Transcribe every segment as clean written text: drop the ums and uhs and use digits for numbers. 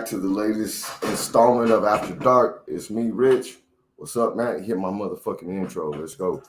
back to the latest installment of After Dark. It's me, Rich. What's up, man? Hit my motherfucking intro. Let's go.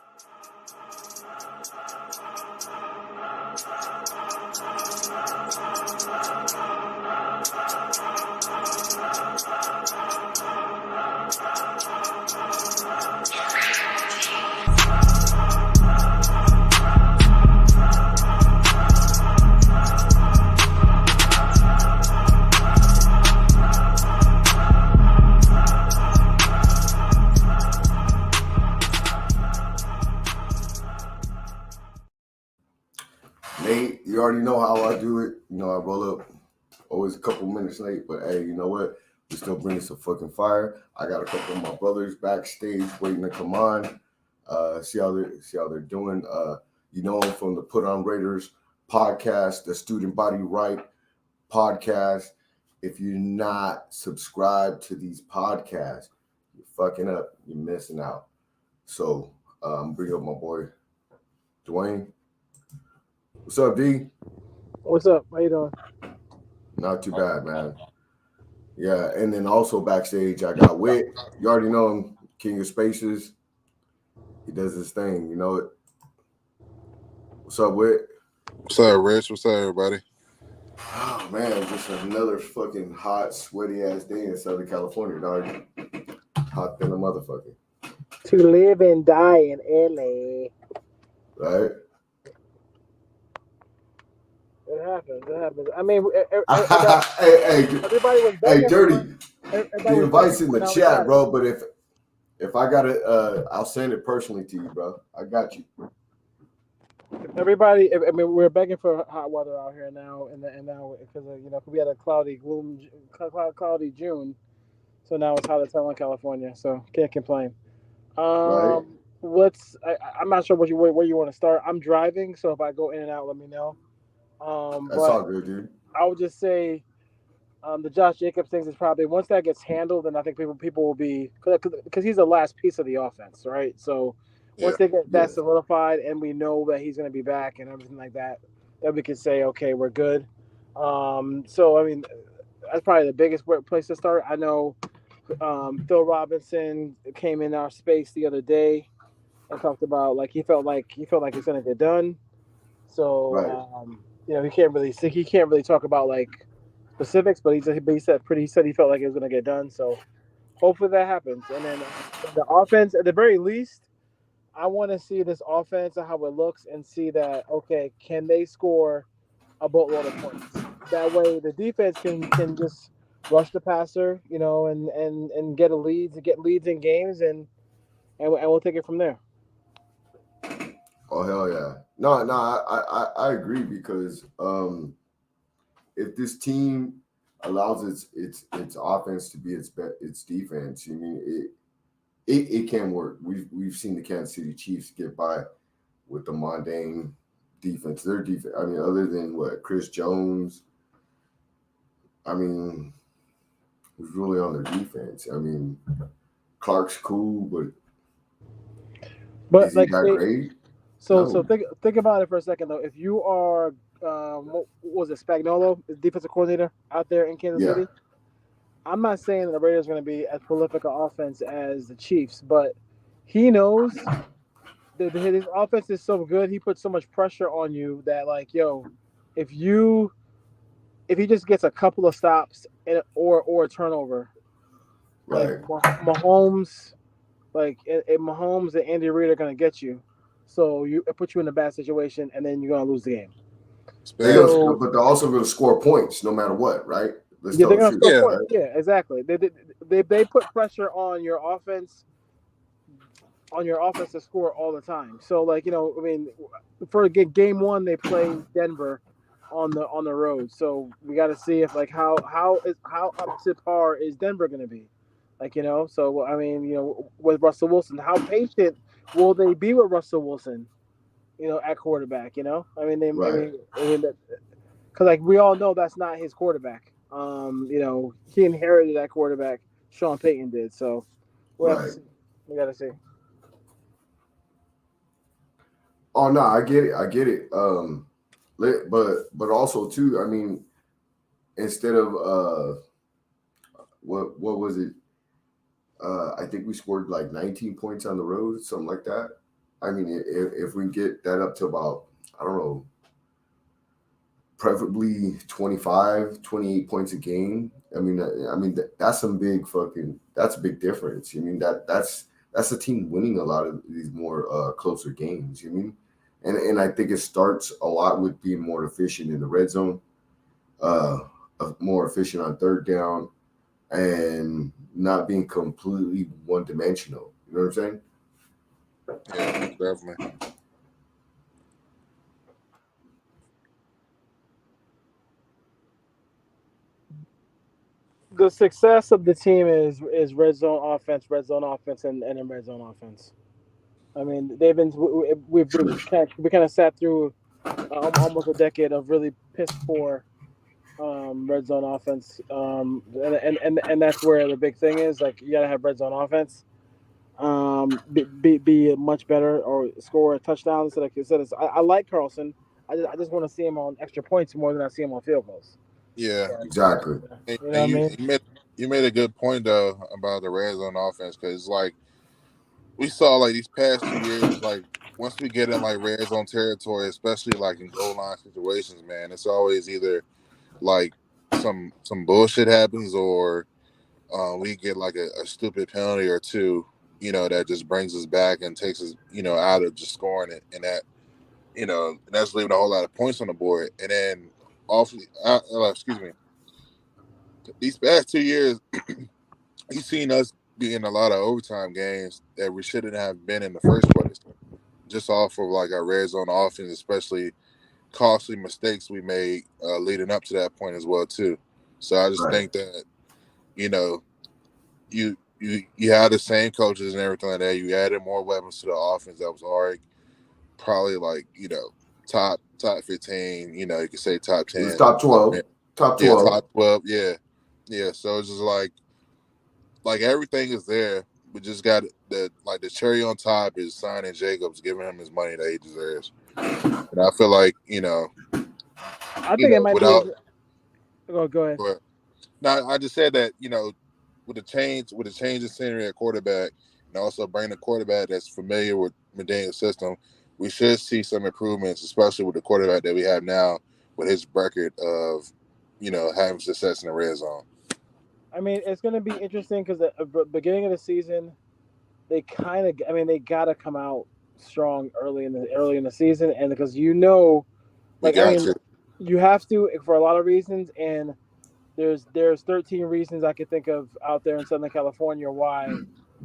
Nate, you already know how I do it. You know, I roll up always a couple minutes late, but hey, you know what? We still bring some fucking fire. I got a couple of my brothers backstage waiting to come on. See how they're doing. You know them from the Put On Raiders podcast, the Student Body Right podcast. If you're not subscribed to these podcasts, you're fucking up. You're missing out. So bring up my boy Dwayne. What's up, D? What's up? How you doing? Not too bad, man. Yeah, and then also backstage, I got Wit. You already know him, King of Spaces. He does his thing, you know it. What's up, Wit? What's up, Rich? What's up, everybody? Oh, man, just another fucking hot, sweaty-ass day in Southern California, dog. Hot than a motherfucker. To live and die in LA. Right? It happens. I mean, hey, everybody was hey, Dirty. Everybody The was invite's in the now we chat, got bro, but if I got it, I'll send it personally to you, bro. I got you. everybody. I mean, we're begging for hot weather out here now, and now because we had a cloudy June, so now it's hot as hell in California. So can't complain. Right? I'm not sure where you want to start. I'm driving, so if I go in and out, let me know. That's But all good, dude. I would just say the Josh Jacobs things is probably once that gets handled, then I think people will be because he's the last piece of the offense, right? So once they get that Yes. solidified and we know that he's going to be back and everything like that, then we can say okay, we're good. So I mean, that's probably the biggest place to start. I know Phil Robinson came in our space the other day and talked about like he felt like it's going to get done. So Right. he can't really talk about like specifics, but he said he felt like it was going to get done. So hopefully that happens. And then the offense, at the very least, I want to see this offense and how it looks and see that okay, can they score a boatload of points? That way, the defense can just rush the passer, and get leads in games, and we'll take it from there. Oh hell yeah! No, I agree because if this team allows its offense to be its defense, I mean it can work. We've seen the Kansas City Chiefs get by with the mundane defense. Their defense, I mean, other than what Chris Jones, I mean, was really on their defense. I mean, Clark's cool, but is he like that great? So No. think about it for a second though. If you are what was it, Spagnuolo, the defensive coordinator out there in Kansas City? I'm not saying the Raiders are going to be as prolific an offense as the Chiefs, but he knows that his offense is so good. He puts so much pressure on you that like, if he just gets a couple of stops or a turnover, Right. Mahomes, Mahomes and Andy Reid are going to get you. So it puts you in a bad situation, and then you're going to lose the game. But they're also going to score points no matter what, right? They're going to score points. Yeah, exactly. They put pressure on your offense to score all the time. So I mean, for game one they play Denver on the road. So we got to see if how up to par is Denver going to be, So I mean, with Russell Wilson, how patient will they be with Russell Wilson, at quarterback? I mean, because we all know that's not his quarterback. He inherited that quarterback. Sean Payton did. So we got to see. Oh no, I get it. But also too, I mean, instead of what was it? I think we scored like 19 points on the road, something like that. I mean, if we get that up to about, I don't know, preferably 25, 28 points a game. That's some big fucking, that's a big difference. I mean, that's a team winning a lot of these more closer games. You mean, and I think it starts a lot with being more efficient in the red zone, uh, more efficient on third down, and not being completely one dimensional. You know what I'm saying? Yeah, most definitely. The success of the team is red zone offense, and then red zone offense. I mean, they've been we kind of sat through almost a decade of really piss poor red zone offense, and that's where the big thing is. Like you gotta have red zone offense, be much better or score a touchdown. So like you said, I like Carlson. I just want to see him on extra points more than I see him on field goals. Yeah, But, Exactly. you know and what I mean? you made a good point though about the red zone offense because like we saw like these past 2 years, like once we get in like red zone territory, especially like in goal line situations, man, it's always either like some bullshit happens or we get like a stupid penalty or two, that just brings us back and takes us, out of just scoring it, and that, that's leaving a whole lot of points on the board, and then excuse me, these past 2 years, you've seen us be in a lot of overtime games that we shouldn't have been in the first place, just off of like our red zone offense, especially costly mistakes we made leading up to that point as well too. So I just Right. think that you know you had the same coaches and everything like that. You added more weapons to the offense that was already probably like top 15. You could say top It was 10, top top 12. 10. Top Yeah, 12. top 12. Yeah, yeah. So it's just like everything is there. We just got the cherry on top is signing Jacobs, giving him his money that he deserves. And I feel like I think it might be. without. Go ahead. But now I just said that with the change in scenery at quarterback, and also bringing a quarterback that's familiar with McDaniel's system, we should see some improvements, especially with the quarterback that we have now, with his record of having success in the red zone. I mean, it's going to be interesting because at the beginning of the season, they kind of, I mean, they got to come out strong early in the season, and because We like I got mean, to. you have to for a lot of reasons, and there's 13 reasons I could think of out there in Southern California why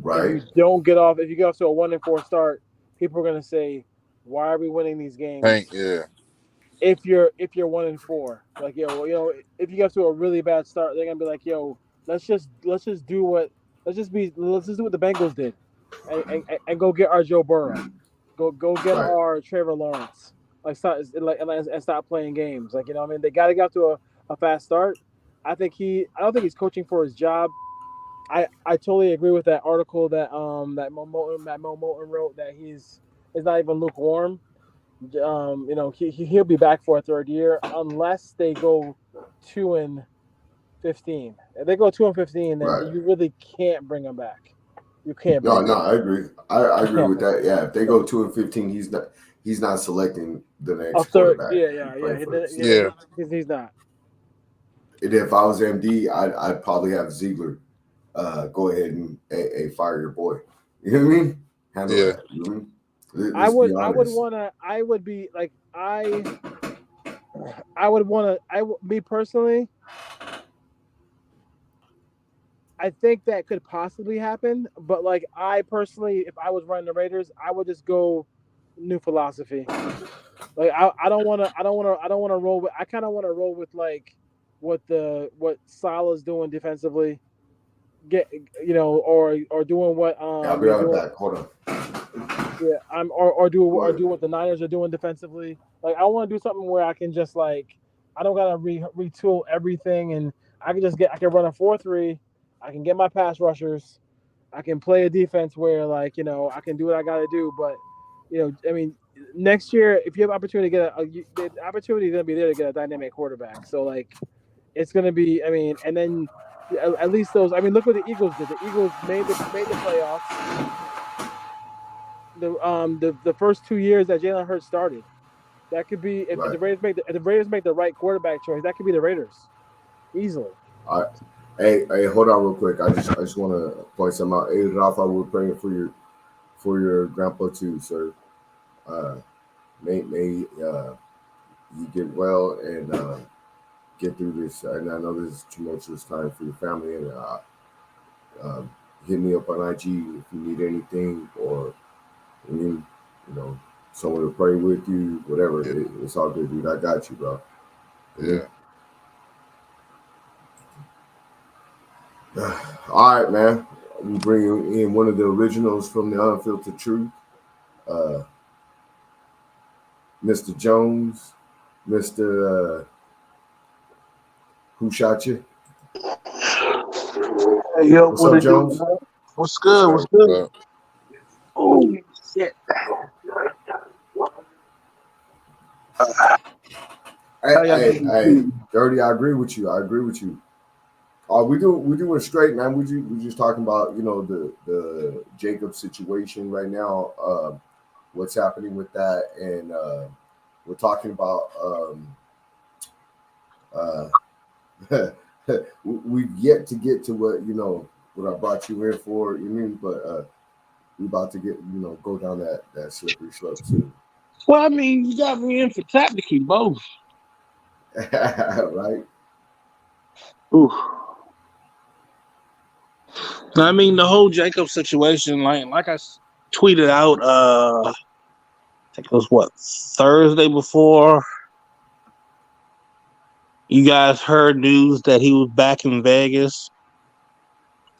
Right. if you get off to a 1-4 start, people are going to say, why are we winning these Tank, games? yeah, If you're 1-4, like if you get to a really bad start, they're gonna be like, let's just do what the Bengals did, and go get our Joe Burrow, go get Right. our Trevor Lawrence, and stop playing games. Like what I mean, they got to get off to a fast start. I don't think he's coaching for his job. I totally agree with that article that Mo Moulton wrote that he's not even lukewarm. He'll be back for a third year unless they go 2-15. If they go 2-15, then Right. you really can't bring him back. You can't No, bring no, him back. I agree. I You agree can't with bring him that. back. Yeah, if they go 2-15, he's not selecting the A next third, quarterback yeah, to yeah, play yeah. for the yeah, Steelers. He's not. And if I was MD, I'd probably have Ziegler go ahead and fire your boy. You know what I mean? Handle yeah. that. You know what I mean? Let's be I would honest. wanna. I would be like I would wanna. Me personally, I think that could possibly happen. But like I personally, if I was running the Raiders, I would just go new philosophy. Like I don't wanna roll with. I kind of want to roll with like what Salah's doing defensively. Get or doing what Yeah, I'll be they're right doing. back. Hold on. Yeah, Go or ahead. do what the Niners are doing defensively. Like I want to do something where I can just like I don't gotta retool everything, and I can run a 4-3. I can get my pass rushers. I can play a defense where I can do what I gotta do. But I mean, next year if you have opportunity to get the opportunity is gonna be there to get a dynamic quarterback. So like it's gonna be. I mean, and then At least those. I mean, look what the Eagles did. The Eagles made the playoffs. The first 2 years that Jalen Hurts started. That could be if Right. the Raiders make the right quarterback choice. That could be the Raiders easily. All right. Hey, hold on real quick. I just want to point something out. Hey, Rafa, we're praying for your grandpa too, sir. Uh, may you get well and get through this. And I know this is a tumultuous time for your family. And um, hit me up on IG if you need anything or you know someone to pray with you, whatever. Yeah. It's all good, dude. I got you, bro. Yeah. All right, man. We bring in one of the originals from the Unfiltered Truth, uh, Mr. Jones, Mr. Who Shot You? Hey, yo, What's what up, it do, Jones? man? What's good? What's What's good? up? Oh, shit. How y'all Hey, doing? Dirty. I agree with you. We doing straight, man. We just talking about the Jacob situation right now. What's happening with that, and we're talking about we've yet to get to what I brought you in for. You mean, but we about to get go down that slippery slope soon, Well, I mean, you got me in for tactically both. right? Ooh. I mean, the whole Jacob situation, like I tweeted out, I think it was what, Thursday before you guys heard news that he was back in Vegas.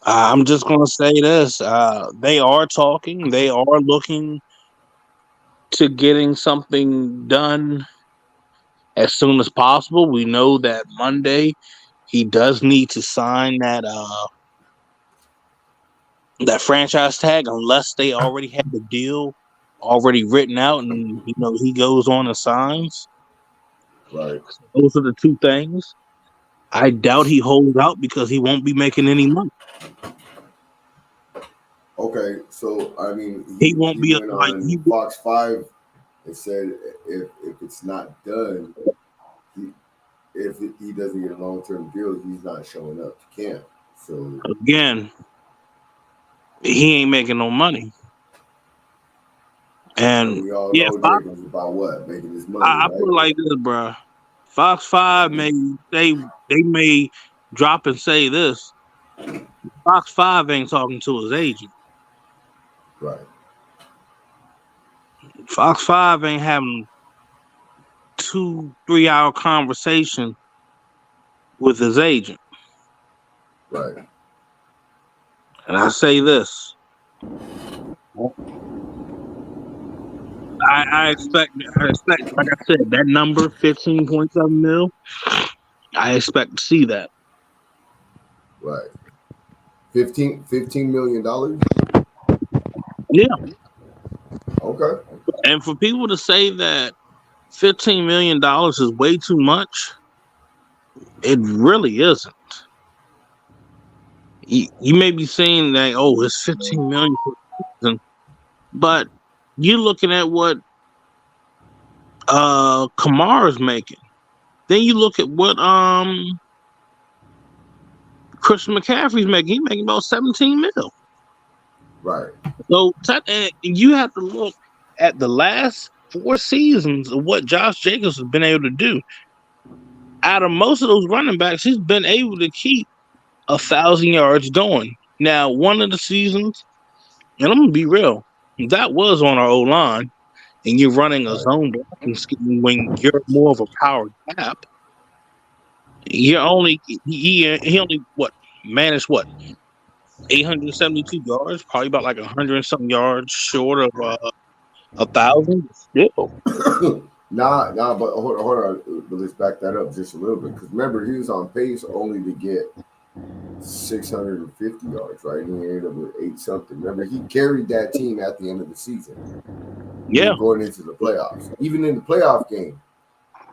I'm just gonna say this: they are talking. They are looking to getting something done as soon as possible. We know that Monday he does need to sign that franchise tag unless they already had the deal already written out and he goes on and signs. Right. Those are the two things. I doubt he holds out because he won't be making any money. Okay, so I mean, He he won't be went like on Fox 5 and said if it's not done, he, he doesn't get a long term deal, he's not showing up to camp. So again. He ain't making no money, and and we all yeah, know Fox. Jacobs about what making his money, I right? put it like this, bro. Fox Five they may drop and say this. Fox Five ain't talking to his agent. Right. Fox Five ain't having 2-3 hour conversation with his agent. Right. And I say this. I expect, like I said, that number, 15.7 mil, I expect to see that. Right. $15 million. Yeah. Okay. And for people to say that $15 million is way too much, it really isn't. You may be saying that, oh, it's 15 million for the season, but you're looking at what Kamara's making. Then you look at what Christian McCaffrey's making. He's making about 17 mil. Right. So you have to look at the last 4 seasons of what Josh Jacobs has been able to do. Out of most of those running backs, he's been able to keep 1,000 yards going. Now, one of the seasons, and I'm gonna be real, that was on our O line, and you're running a Right. zone blocking scheme when you're more of a power gap. You're only he only managed 872 yards, probably about like 100 and some yards short of 1,000. Still, but hold on. But let's back that up just a little bit. Because remember, he was on pace only to get 650 yards, right? And he ended up with 8 something. Remember, he carried that team at the end of the season. yeah. Going into the playoffs. Even in the playoff game,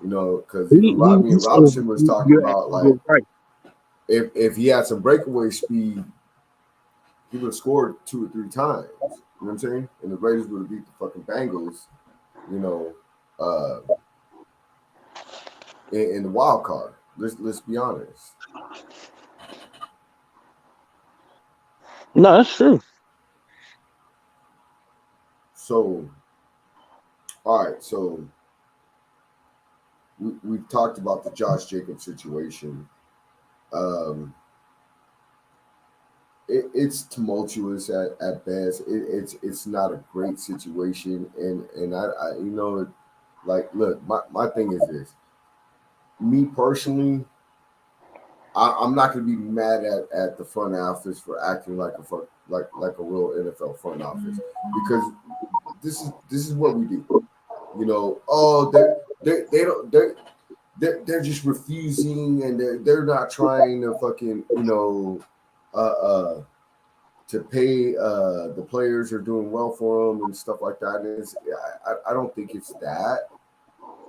because He, me and Robson was talking you're about absolutely like, right. if he had some breakaway speed, he would have scored 2 or 3 times. You know what I'm saying? And the Raiders would have beat the fucking Bengals, you know, in the wild card. Let's be honest. No, that's true. So, all right. So we've talked about the Josh Jacobs situation. Um, it's tumultuous at best. It's not a great situation, and I you know, like, look, my thing is this. Me personally, I'm not going to be mad at the front office for acting like a real NFL front office, because this is what we do. You know, oh, they don't they're just refusing, and they're not trying to fucking, you know, to pay the players are doing well for them and stuff like that. And I don't think it's that.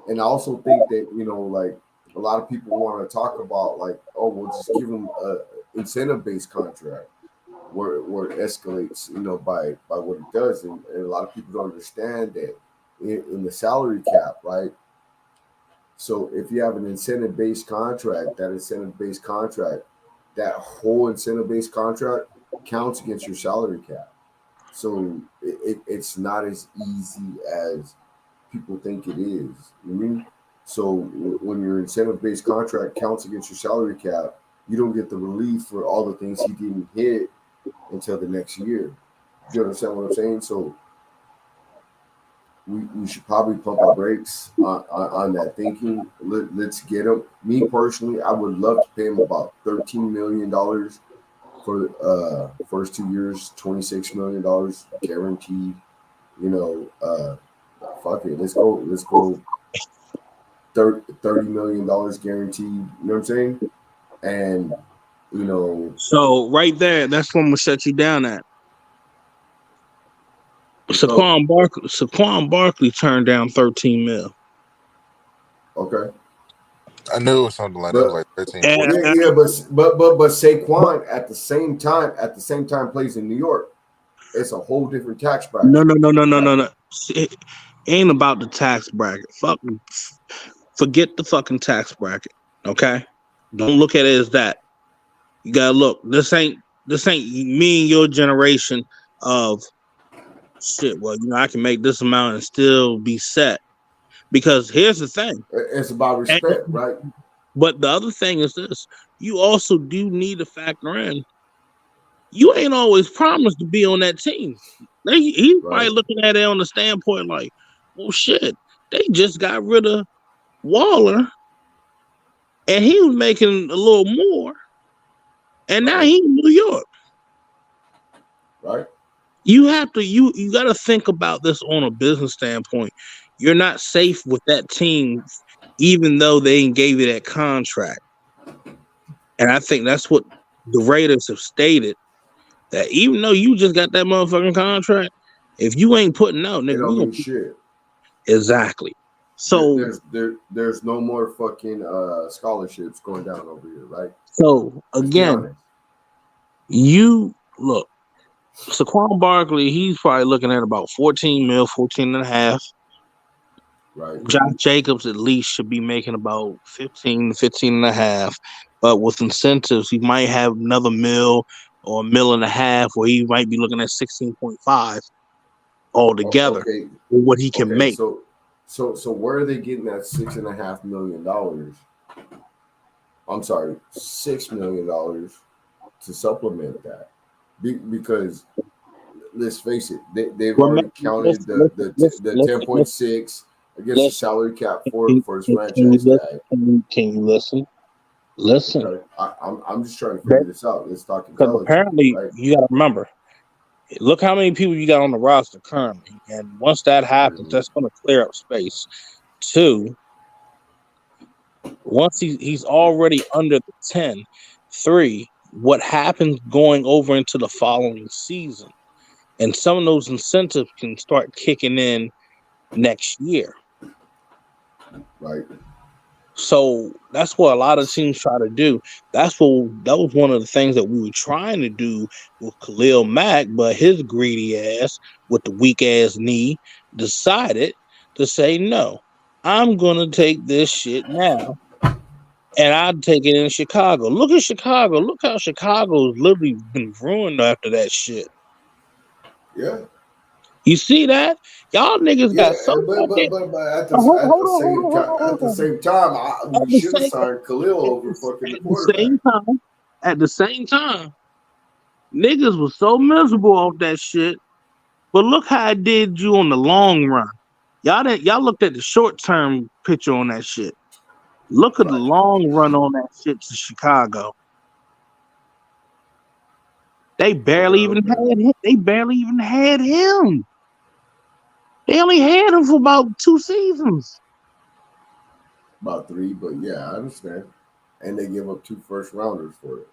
And I also think that, you know, like, a lot of people want to talk about, like, oh, we'll just give them a incentive based contract where it escalates, you know, by what it does. And a lot of people don't understand that in the salary cap, right? So if you have an incentive based contract, that whole incentive based contract counts against your salary cap. So it's not as easy as people think it is. You know what I mean? So when your incentive based contract counts against your salary cap, you don't get the relief for all the things he didn't hit until the next year. Do you understand what I'm saying? So we should probably pump our brakes on that thinking. Let's get him. Me personally, I would love to pay him about $13 million for first 2 years, $26 million guaranteed. You know, fuck it, let's go $30 million guaranteed. You know what I'm saying? And, you know, So right there, that's what I'm gonna set you down at. go. Saquon Barkley turned down 13 mil. Okay. I knew it was something like that. It was But like 13, And, 14. yeah, but Saquon at the same time plays in New York. It's a whole different tax no, bracket. no, no, no, no, no, no. It ain't about the tax bracket. Forget the fucking tax bracket. Okay, don't look at it as that. You gotta look. This ain't me and your generation of shit. Well, you know, I can make this amount and still be set. Because here's the thing. It's about respect, right? But the other thing is this: you also do need to factor in. You ain't always promised to be on that team. He's probably Right, looking at it on the standpoint like, well, shit, they just got rid of Waller, and he was making a little more, and now right, he in New York. right. You have to you got to think about this on a business standpoint. You're not safe with that team, even though they ain't gave you that contract. And I think that's what the Raiders have stated, that even though you just got that motherfucking contract, if you ain't putting out, It nigga, we don't gonna mean shit. exactly. So There's no more fucking scholarships going down over here, right? Let's be again, honest. you look, Saquon Barkley, he's probably looking at about 14 mil, 14 and a half. Right, Josh Jacobs at least should be making about 15, 15 and a half. But with incentives, he might have another mil or a mil and a half, where he might be looking at 16.5 altogether okay, with what he can okay. make. So where are they getting that $6.5 million? I'm sorry, $6 million to supplement that, because let's face it, they've Remember, already counted listen, listen, listen, the listen, 10.6 against the listen. salary cap Can, for his can you franchise listen? tag. Can you listen? Listen. Okay, I'm just trying to figure this out. Let's talk Because intelligently, apparently, right? you got to remember, look how many people you got on the roster currently. And once that happens, Mm-hmm. that's going to clear up space. Two, once he's already under the 10. Three, what happens going over into the following season? And some of those incentives can start kicking in next year. Right. So that's what a lot of teams try to do. That was one of the things that we were trying to do with Khalil Mack, but his greedy ass with the weak ass knee decided to say no. I'm gonna take this shit now, and I'd take it in Chicago. Look at Chicago. Look how Chicago's literally been ruined after that shit. Yeah. You see that? Y'all niggas Yeah, got so goddamn. but Hold on, hold on, hold on, at hold the on. same time, At we the should have same signed Khalil over fucking the at the same quarterback. time, at the same time, niggas was so miserable off that shit. But look how it did you on the long run. Y'all looked at the short term picture on that shit. Look at the Right. long run on that shit to Chicago. They barely Yeah, even man. had him. They barely even had him. They only had him for about 2 seasons. About 3, but yeah, I understand. And they give up 2 first rounders for it.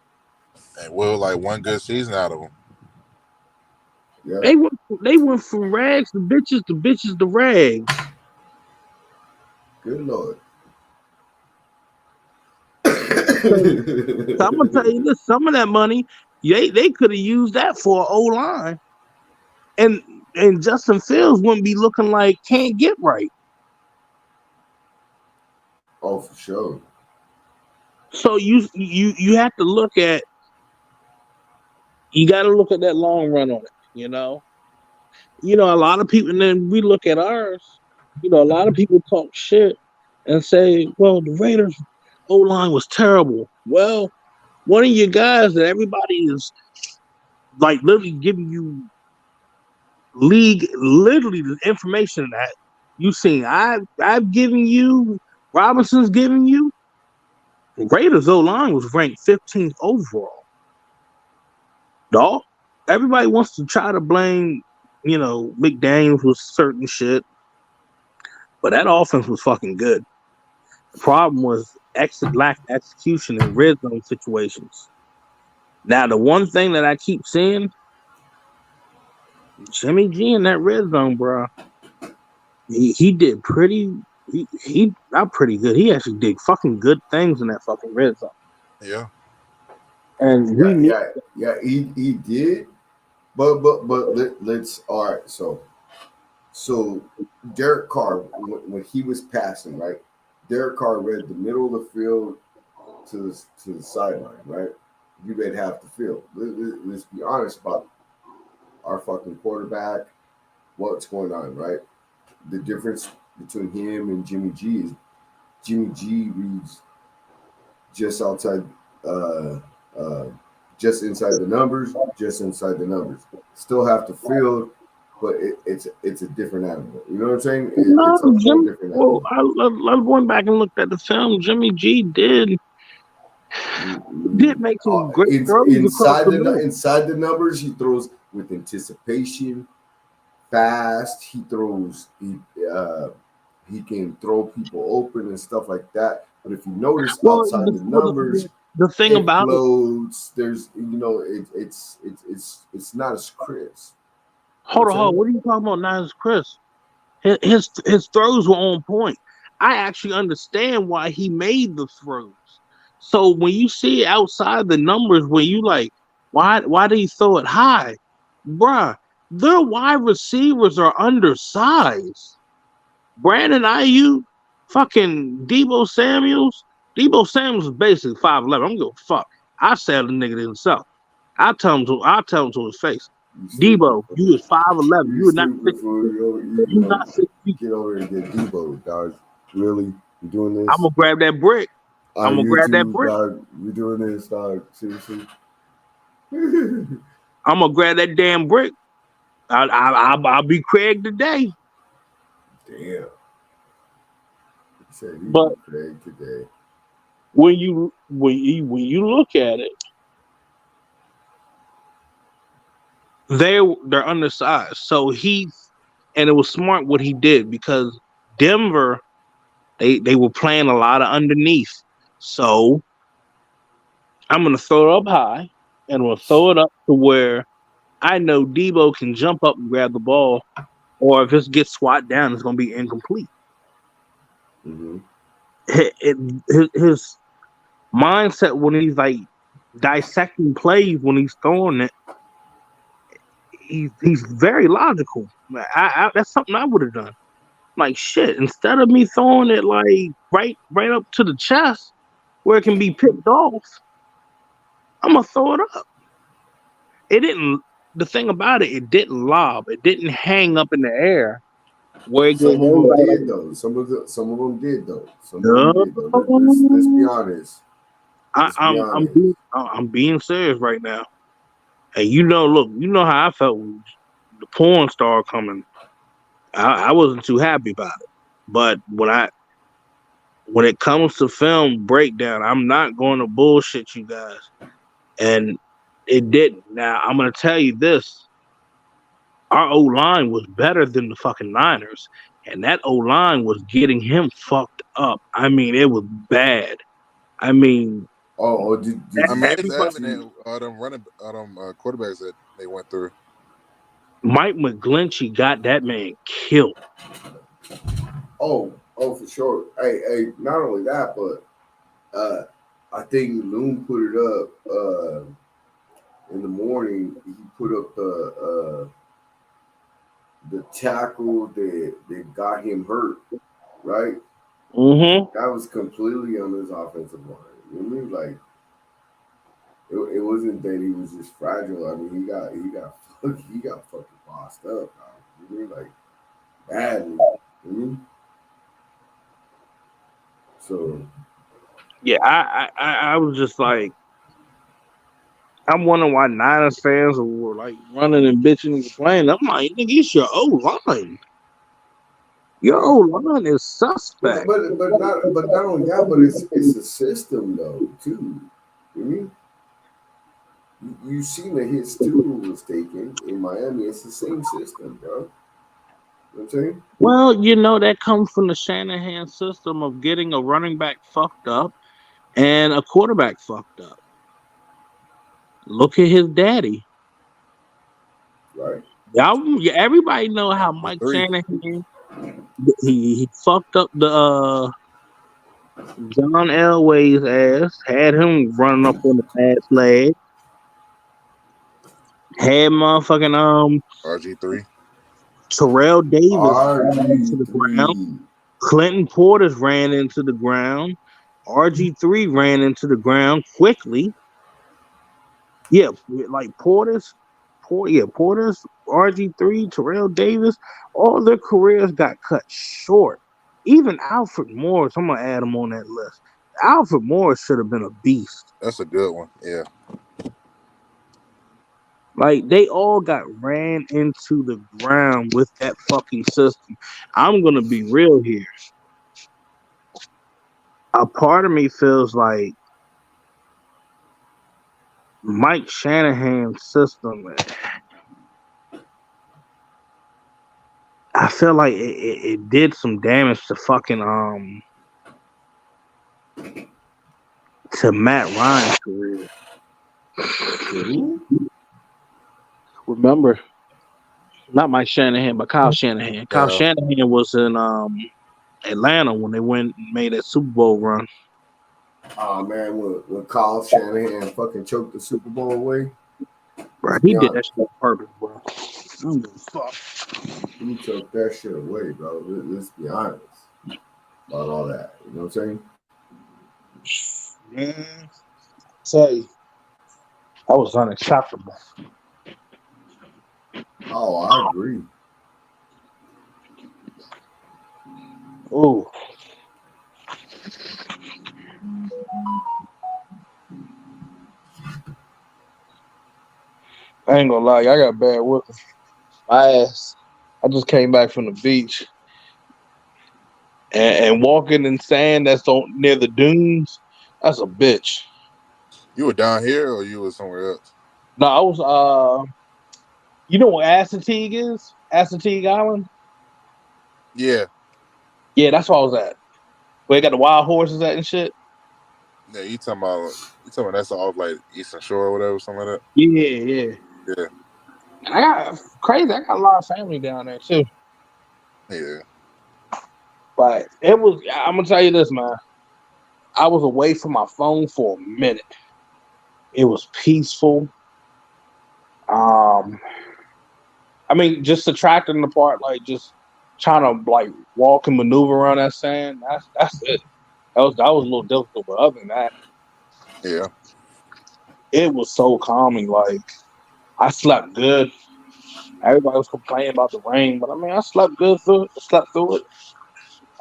And Will like one good season out of him. Yeah. They went from rags to bitches to rags. Good lord. So I'm gonna tell you this: some of that money, they could have used that for an O line, and Justin Fields wouldn't be looking like can't get right. Oh, for sure. So you have to look at you got to look at that long run on it. A lot of people, and then we look at ours. A lot of people talk shit and say, "Well, the Raiders O line was terrible." Well, one of you guys that everybody is like literally giving you league literally the information that you seen. I've given you, Robinson's giving you. Raiders O line was ranked 15th overall. Dog. Everybody wants to try to blame, McDaniels with certain shit, but that offense was fucking good. The problem was lack of execution in red zone situations. Now, the one thing that I keep seeing, Jimmy G in that red zone, bro. He did he not pretty good. He actually did fucking good things in that fucking red zone. Yeah. And we Yeah, need yeah, yeah. He did, but let's all right. So Derek Carr, when he was passing, right? Derek Carr read the middle of the field to the sideline, right? You read half the field. Let's be honest about our fucking quarterback. What's going on, right? The difference between him and Jimmy G is Jimmy G reads just outside, uh, uh, just inside the numbers, just inside the numbers. Still have to field, but it's a different animal. You know what I'm saying? no It's a whole Jim. different Well, animal. I went back and looked at the film. Jimmy G did make some great It's throws across the middle. inside the numbers. He throws with anticipation, fast. He can throw people open and stuff like that. But if you notice Well, outside the numbers, the thing it about it, floats. There's it's not as crisp. You know hold what on, I'm hold on. saying? What are you talking about, Niles Chris? His throws were on point. I actually understand why he made the throws. So when you see outside the numbers, where you like, why did he throw it high, bruh? Their wide receivers are undersized. Brandon Ayuk, fucking Debo Samuels. Debo Samuels is basically 5'11". I don't give a fuck. I sell the nigga himself. I tell him to his face. You stupid. Debo, you is 5'11". You You are not stupid 6 fool. feet. You not 6 feet. Get over and get Debo, dog. Really? You doing I'm this gonna grab that brick. I'm on gonna grab that YouTube, brick. dog? You doing this, dog? Seriously? I'm gonna grab that damn brick. I'll be Craig today. Damn. He said he But be Craig today. when you look at it, they're undersized. So and it was smart what he did because Denver they were playing a lot of underneath. So I'm gonna throw it up high and we'll throw it up to where I know Debo can jump up and grab the ball, or if it gets swat down, it's gonna be incomplete. Mm-hmm. his mindset when he's like dissecting plays when he's throwing it, he's very logical. That's something I would have done. Like shit, instead of me throwing it like right up to the chest where it can be picked off, I'm gonna throw it up. It didn't. The thing about it, it didn't lob. It didn't hang up in the air where it gave Some of them everybody like did though. Some of them did though. Some of them no. did though. Let's be honest. Let's be honest. I'm being serious right now. And you know, look, you know how I felt when the porn star coming. I wasn't too happy about it. But when it comes to film breakdown, I'm not going to bullshit you guys. And it didn't. Now I'm gonna tell you this. Our O line was better than the fucking Niners. And that O line was getting him fucked up. I mean, it was bad. I mean, Did I you mean, it's see? evident them quarterbacks that they went through. Mike McGlinchey got that man killed. Oh, for sure. Hey, not only that, but I think Loon put it up in the morning. He put up the tackle that got him hurt, right? Mm-hmm. That was completely on his offensive line. You know what I mean? Like it wasn't that he was just fragile. I mean, he got fucking bossed up. Dog. You know what I mean? Like badly. You know what I mean? So Yeah, I was just like, I'm wondering why Niners fans were like running and bitching and complaining. I'm like, nigga, it's your O line. Your O line is suspect. but not only that, but it's a system though too. You know what I mean? You seen that his Tua was taken in Miami. It's the same system, bro. You know what I'm saying? Well, you know that comes from the Shanahan system of getting a running back fucked up and a quarterback fucked up. Look at his daddy. Right. Everybody know how The Mike three. Shanahan he fucked up the John Elway's ass, had him running up on the fast leg, had motherfucking RG3. Terrell Davis ran into RG the ground. three. Clinton Portis ran into the ground. RG3 ran into the ground quickly. Yeah, like Portis, RG3, Terrell Davis, all their careers got cut short. Even Alfred Morris, I'm gonna add him on that list. Alfred Morris should have been a beast. That's a good one. Yeah. Like they all got ran into the ground with that fucking system. I'm gonna be real here. A part of me feels like Mike Shanahan's system. I feel like it did some damage to fucking to Matt Ryan's career. Who? Remember, not Mike Shanahan, but Kyle Shanahan. Kyle Yeah. Shanahan was in Atlanta when they went and made that Super Bowl run. Oh man, when Kyle Shanahan fucking choked the Super Bowl away. Right, he did that shit on purpose, bro. I don't give a fuck. He choked that shit away, bro. Let's be honest about all that. You know what I'm saying? Man, tell you, that was unacceptable. Oh, I agree. Ooh. I ain't gonna lie, I got bad whipping. My ass. I just came back from the beach and walking in sand that's on near the dunes. That's a bitch. You were down here or you were somewhere else? No, I was you know what Assateague is? Assateague Island? Yeah. Yeah, that's where I was at. Where they got the wild horses at and shit. Yeah, you talking about that's off like Eastern Shore or whatever, something like that? Yeah. Yeah. I got crazy. I got a lot of family down there too. Yeah. But it was. I'm gonna tell you this, man. I was away from my phone for a minute. It was peaceful. I mean, just subtracting the part, like just trying to like walk and maneuver around that sand. That's it. That was a little difficult, but other than that, Yeah. it was so calming. Like I slept good. Everybody was complaining about the rain, but I mean, I slept good through it. Slept through it.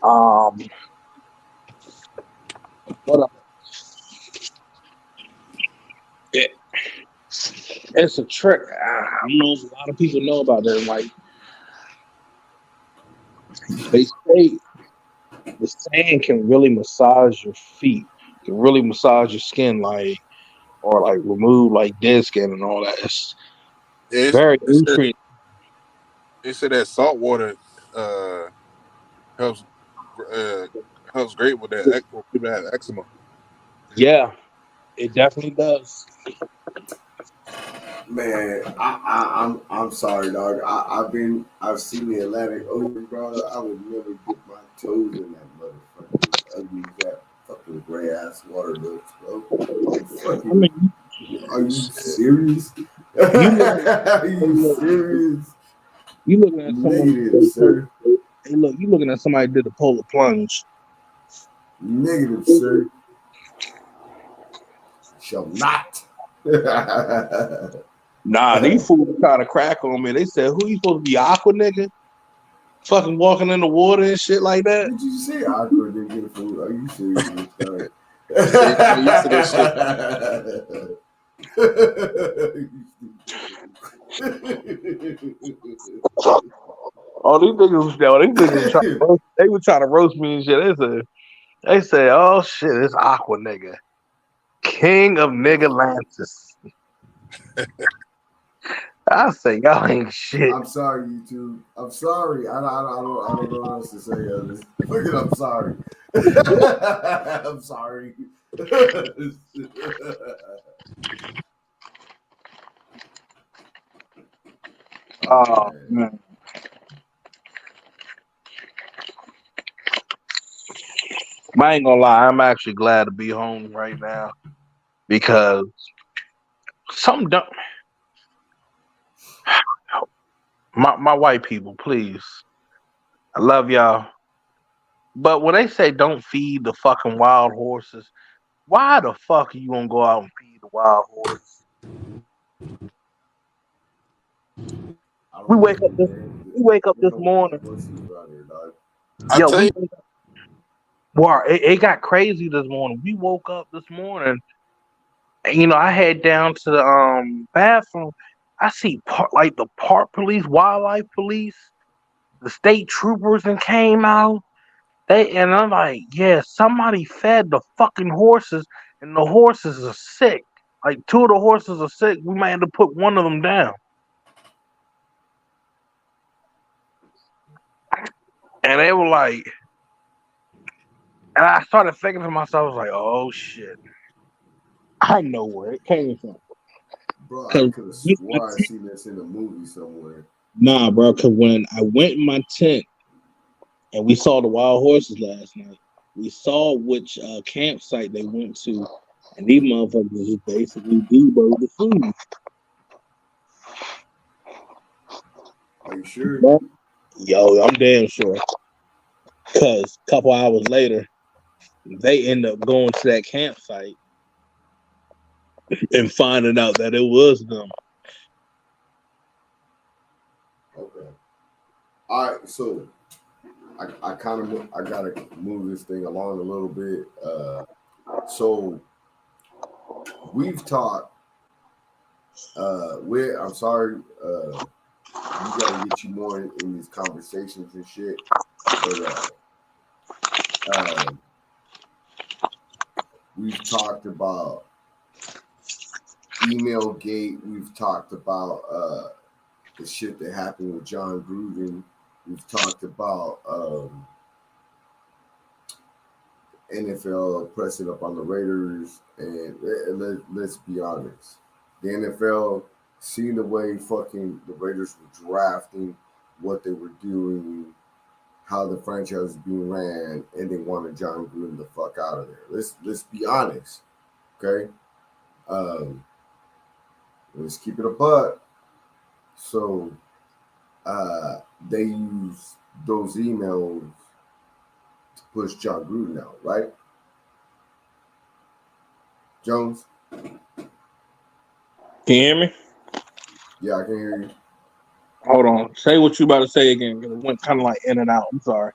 Um, what else? It, it's a trick. I don't know if a lot of people know about that. Like they say, the sand can really massage your feet, can really massage your skin, like or like remove like dead skin and all that. It's It's, very it said nutrient. it said that salt water uh helps uh helps great with that when people have eczema. Yeah, it definitely does. Man, I'm sorry, dog. I've seen the Atlantic Ocean, bro. I would never dip my toes in that motherfucker. As ugly as that fucking gray ass water looks, bro. I mean, Are you serious? you looking Are you serious? you looking at someone. Negative, sir. Hey, look, you looking at somebody did a polar plunge. Negative, sir. Shall not. Did Nah, these fools trying to crack on me. They said, "Who you supposed to be, Aqua nigga? Fucking walking in the water and shit like that." you say awkward nigga food? Are you serious, dog? Yeah, you know, used to this shit. Oh, these niggas, yo, these niggas were trying to roast, they were trying to roast me and shit. They said, "Oh shit, it's Aqua nigga, king of nigga Lances." I say, y'all ain't shit. I'm sorry, YouTube. I'm sorry. I don't know what else to say. Look at, I'm sorry. I'm sorry. Oh Oh man. man, I ain't gonna lie, I'm actually glad to be home right now because some dumb. My white people, please, I love y'all. But when they say don't feed the fucking wild horses, why the fuck are you gonna go out and feed the wild horses? I We don't wake up know, this man. we wake up There's this no wild morning. horses around here, dog. I Yo, tell you, well, it got crazy this morning. We woke up this morning, and I head down to the bathroom. I see like the park police, wildlife police, the state troopers, and came out. And I'm like, yeah, somebody fed the fucking horses, and the horses are sick. Like two of the horses are sick. We might have to put one of them down. And they were like, and I started thinking to myself, I was like, oh shit, I know where it came from. Bro, I Cause could have swore I seen this in a movie somewhere. nah, bro. Cause when I went in my tent and we saw the wild horses last night, we saw which campsite they went to, and these motherfuckers just basically deboed the food. Are you sure? But, yo, I'm damn sure. Cause a couple hours later, they end up going to that campsite and finding out that it was them. Okay. All right. So I kind of I gotta move this thing along a little bit. So we've talked. I'm sorry. We gotta get you more in these conversations and shit. But we've talked about email gate. We've talked about the shit that happened with John Gruden. We've talked about NFL pressing up on the Raiders, and let's be honest, the NFL, seeing the way fucking the Raiders were drafting, what they were doing, how the franchise is being ran, and they wanted John Gruden the fuck out of there. Let's be honest, okay? Um, let's keep it a buck. So they use those emails to push John Gruden out, right? Jones? Can you hear me? Yeah, I can hear you. Hold on. Say what you about to say again. 'Cause it went kind of like in and out. I'm sorry.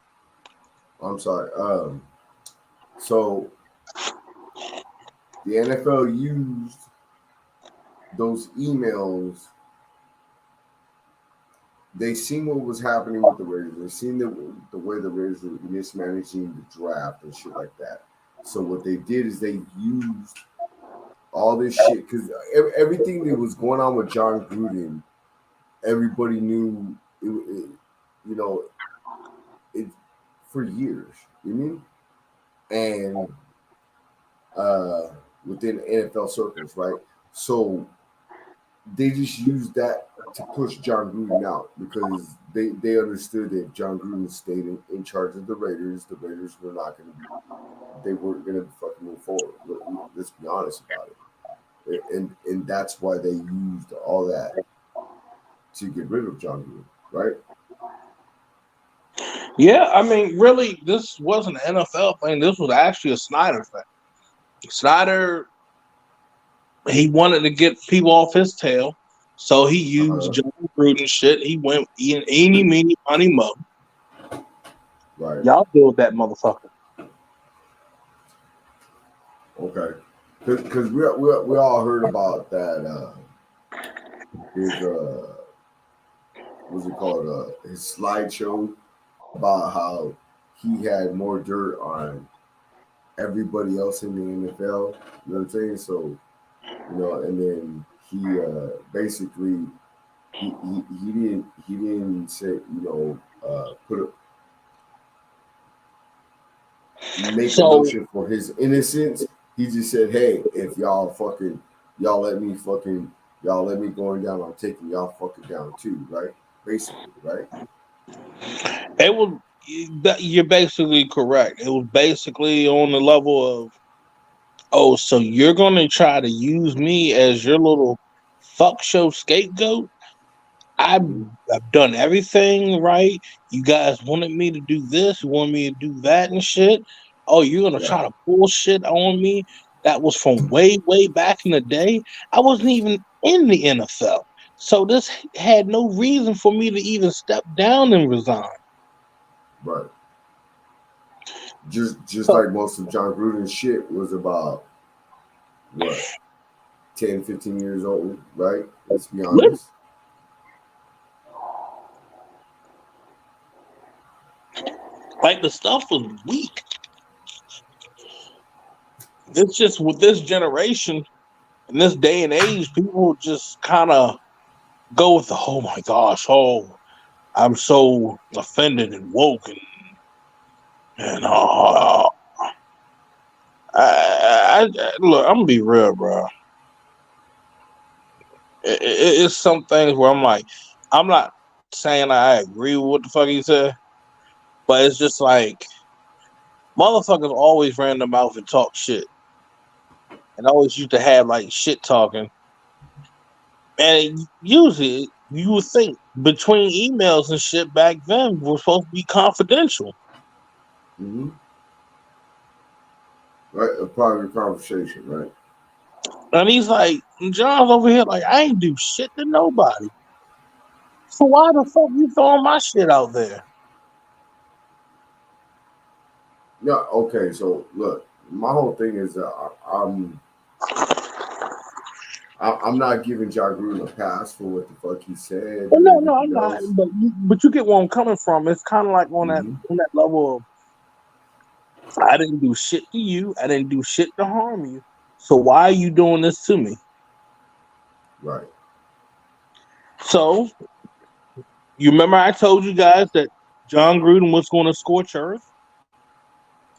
I'm sorry. So the NFL used those emails. They seen what was happening with the Raiders. They seen the way the Raiders were mismanaging the draft and shit like that. So what they did is they used all this shit because everything that was going on with John Gruden, everybody knew you know, it for years. You mean? And within NFL circles, right? So they just used that to push John Gruden out because they understood that if John Gruden stayed in charge of the Raiders were not going to be, they weren't going to fucking move forward. Let's be honest about it. And that's why they used all that to get rid of John Gruden, right? Yeah, I mean, really, this wasn't an NFL thing. This was actually a Snyder thing. Snyder, he wanted to get people off his tail, so he used John Gruden shit. He went eeny, meeny, money, mo. Right. Y'all deal with that motherfucker. Okay. Because we all heard about that his what's it called his slideshow about how he had more dirt on everybody else in the NFL. You know what I'm saying? So and then he basically he didn't say make a So, motion for his innocence. He just said, "Hey, if y'all let me going down, I'm taking y'all fucking down too." Right? Basically, right? it was, you're basically correct. It was basically on the level of, oh, so you're going to try to use me as your little fuck show scapegoat? I've, Mm-hmm. I've done everything right. You guys wanted me to do this, you wanted me to do that and shit. Oh, you're gonna Yeah. try to bullshit on me? That was from way, way back in the day. I wasn't even in the NFL. So this had no reason for me to even step down and resign. Right. Just So like most of John Gruden's shit was about what 10, 15 years old, right? Let's be honest. like the stuff was weak. It's just with this generation in this day and age, people just kind of go with the oh my gosh, oh I'm so offended and woke and look, I'm gonna be real, bro. It's some things where I'm like, I'm not saying I agree with what the fuck he said, but it's just like motherfuckers always ran their mouth and talk shit, and always used to have like shit talking, and usually you would think between emails and shit back then were supposed to be confidential. Mm-hmm. Right, a private conversation, right? And he's like, John's over here like, I ain't do shit to nobody. So why the fuck you throwing my shit out there? Yeah. Okay. So look, my whole thing is I'm not giving John Gruden a pass for what the fuck he said Well, and no, everything I'm not. else. But you get where I'm coming from. It's kind of like Mm-hmm. on that level of I didn't do shit to you. I didn't do shit to harm you. So why are you doing this to me? Right. So you remember I told you guys that John Gruden was going to scorch earth.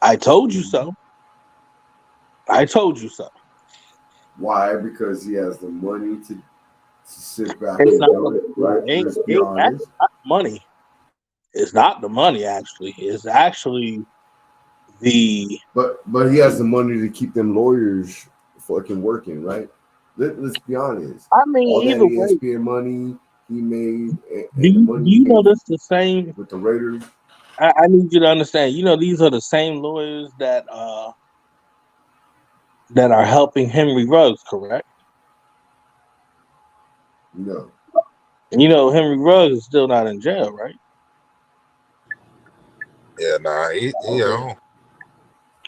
I told you Mm-hmm. so. I told you so. Why? Because he has the money to sit back It's and not do it, right? Let's be ain't honest. not money. It's not the money, actually. It's actually the. But he has the money to keep them lawyers fucking working, right? Let's be honest. I mean, All that either way, ESPN money he made do and the you, money do he you know made this the same? with the Raiders, I need you to understand. You know, these are the same lawyers that are helping Henry Ruggs, correct? you know. And you know, Henry Ruggs is still not in jail, right? Yeah, nah, he at Okay. home.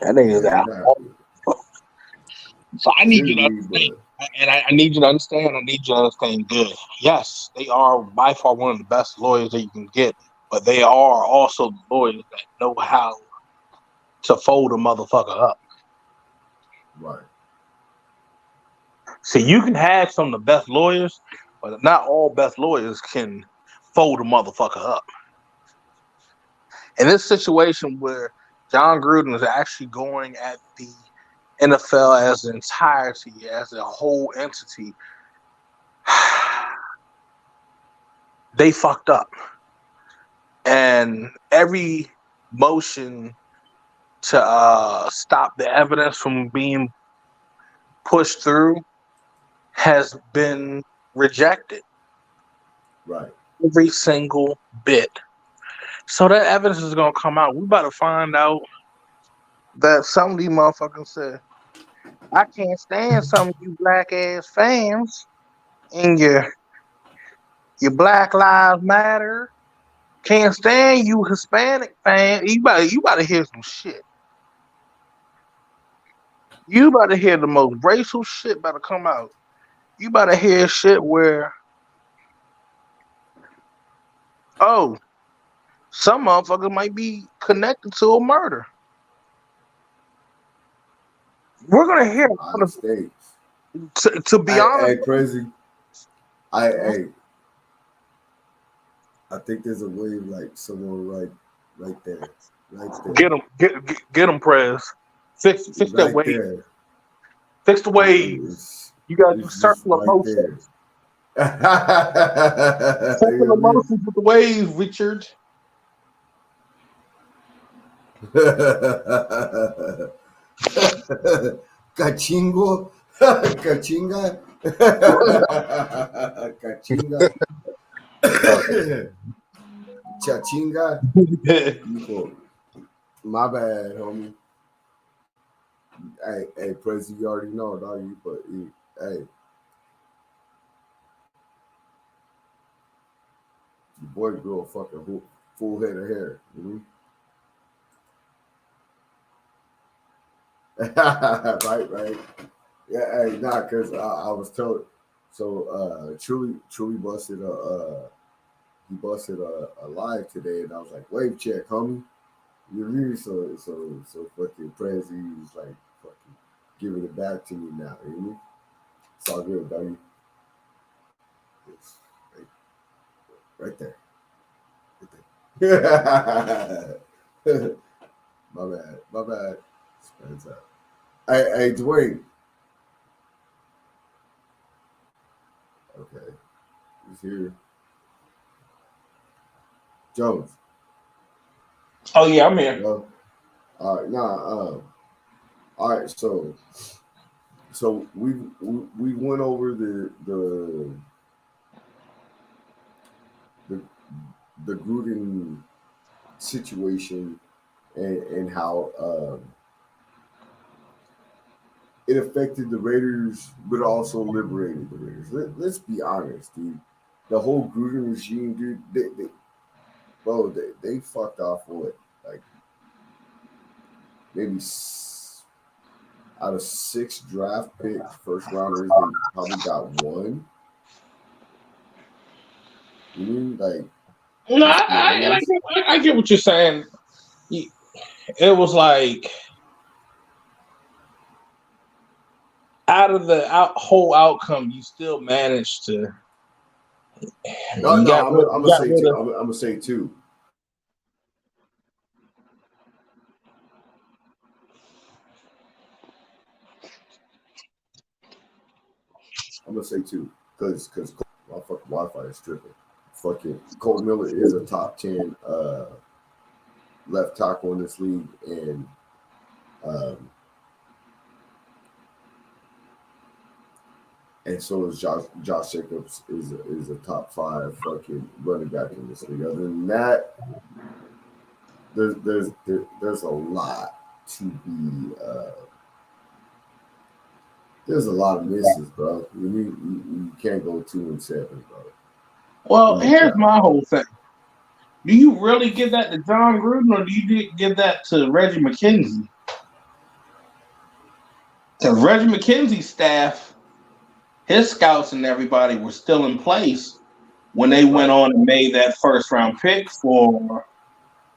That nigga is Yeah, he's out. not So I need you should to be, understand, but and I need you to understand. I need you to understand good. Yes, they are by far one of the best lawyers that you can get, but they are also the lawyers that know how to fold a motherfucker up. right. See, you can have some of the best lawyers, but not all best lawyers can fold a motherfucker up. In this situation where John Gruden is actually going at the NFL as an entirety, as a whole entity, they fucked up. And every motion to stop the evidence from being pushed through has been rejected. Right. Every single bit. So that evidence is gonna come out. We about to find out that some of these motherfuckers said, I can't stand some of you black ass fans in your Black Lives Matter. Can't stand you Hispanic fans. You about to hear some shit. You about to hear the most racial shit about to come out. You about to hear shit where, oh, some motherfuckers might be connected to a murder. We're gonna hear. United States. To be honest, Hey, crazy. Hey, I think there's a wave like somewhere right there. Right there. get them, get them, Prez. Fix that Right wave. there. Fix the wave. You gotta do It's just circular right there. motions. Circular motions with the wave, Richard. Cachingo, cachinga, cachinga, chachinga. Hijo, my bad, homie. Hey, Prezi, you already know, dog. Hey, your boy grew a fucking full head of hair. Right. Yeah, hey, nah, cause I was told. So, truly busted he busted a live today, and I was like, wave check, homie. You really so fucking Prezi was like fucking giving it back to me now. You know? It's all good, doggy. It's right there. Right there. My bad. Spans out. Hey, Dwayne. Okay, he's here. Jones. Oh yeah, I'm here. No. All right, all right. So we went over the the Gruden situation and how it affected the Raiders, but also liberated the Raiders. Let's be honest, dude. The whole Gruden regime, dude, they fucked off what, like maybe out of 6 draft picks, first rounders, they probably got one. You mean like, No, let's be honest. I get what you're saying. It was like out of the whole outcome, you still managed to. No, You no, got I'm you gonna got say rid two. of. I'm gonna say two. I'm gonna say two because my fucking Wi-Fi is tripping. fucking Colton Miller is a top 10 left tackle in this league, and so is Josh Jacobs is a top 5 fucking running back in this league. Other than that, there's a lot to be. There's a lot of misses, bro. You can't go 2-7, bro. Well, here's my whole thing. Do you really give that to John Gruden, or do you give that to Reggie McKenzie? Because Reggie McKenzie's staff, his scouts and everybody were still in place when they went on and made that first round pick for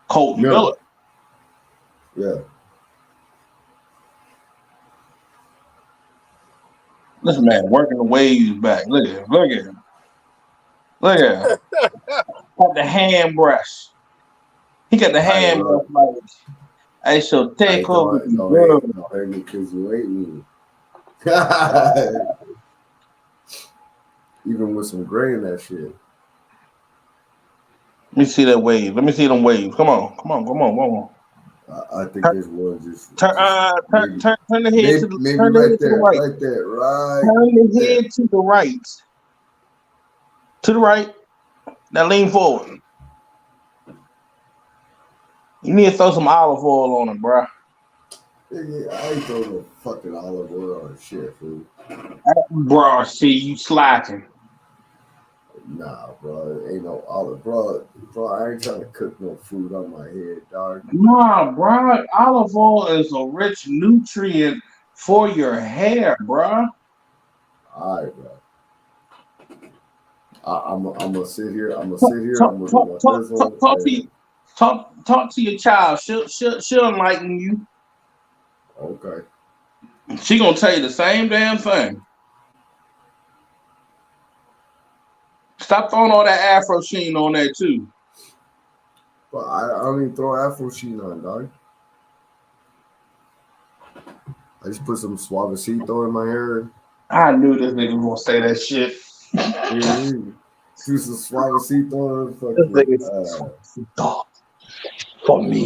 Colton Miller. Yeah. Listen, man, working the waves back. Look at him. Look at him. Look at him. Got the hand brush. He got the hand brush like, I shall take over the world. Don't hate because you hate me. Even with some gray in that shit. Let me see that wave. Let me see them waves. Come on. I think this one just turn the head to the maybe turn right there, right. right there, right. Turn the head to the right. To the right. Now lean forward. You need to throw some olive oil on him, bro. Yeah, I ain't throwing no fucking olive oil on shit, fool. Bro, see you slacking. Nah, bro, ain't no olive, bro. I ain't trying to cook no food on my head, dog. Nah, bro, olive oil is a rich nutrient for your hair, bro. All right, bro. I'm gonna sit here. I'm gonna do my talk to your child. She'll enlighten you. Okay. She gonna tell you the same damn thing. Stop throwing all that Afro sheen on there too. But I don't even throw Afro sheen on, dog. I just put some suavecito in my hair. I knew this nigga was gonna say that shit. Do some suavecito and fucking for me.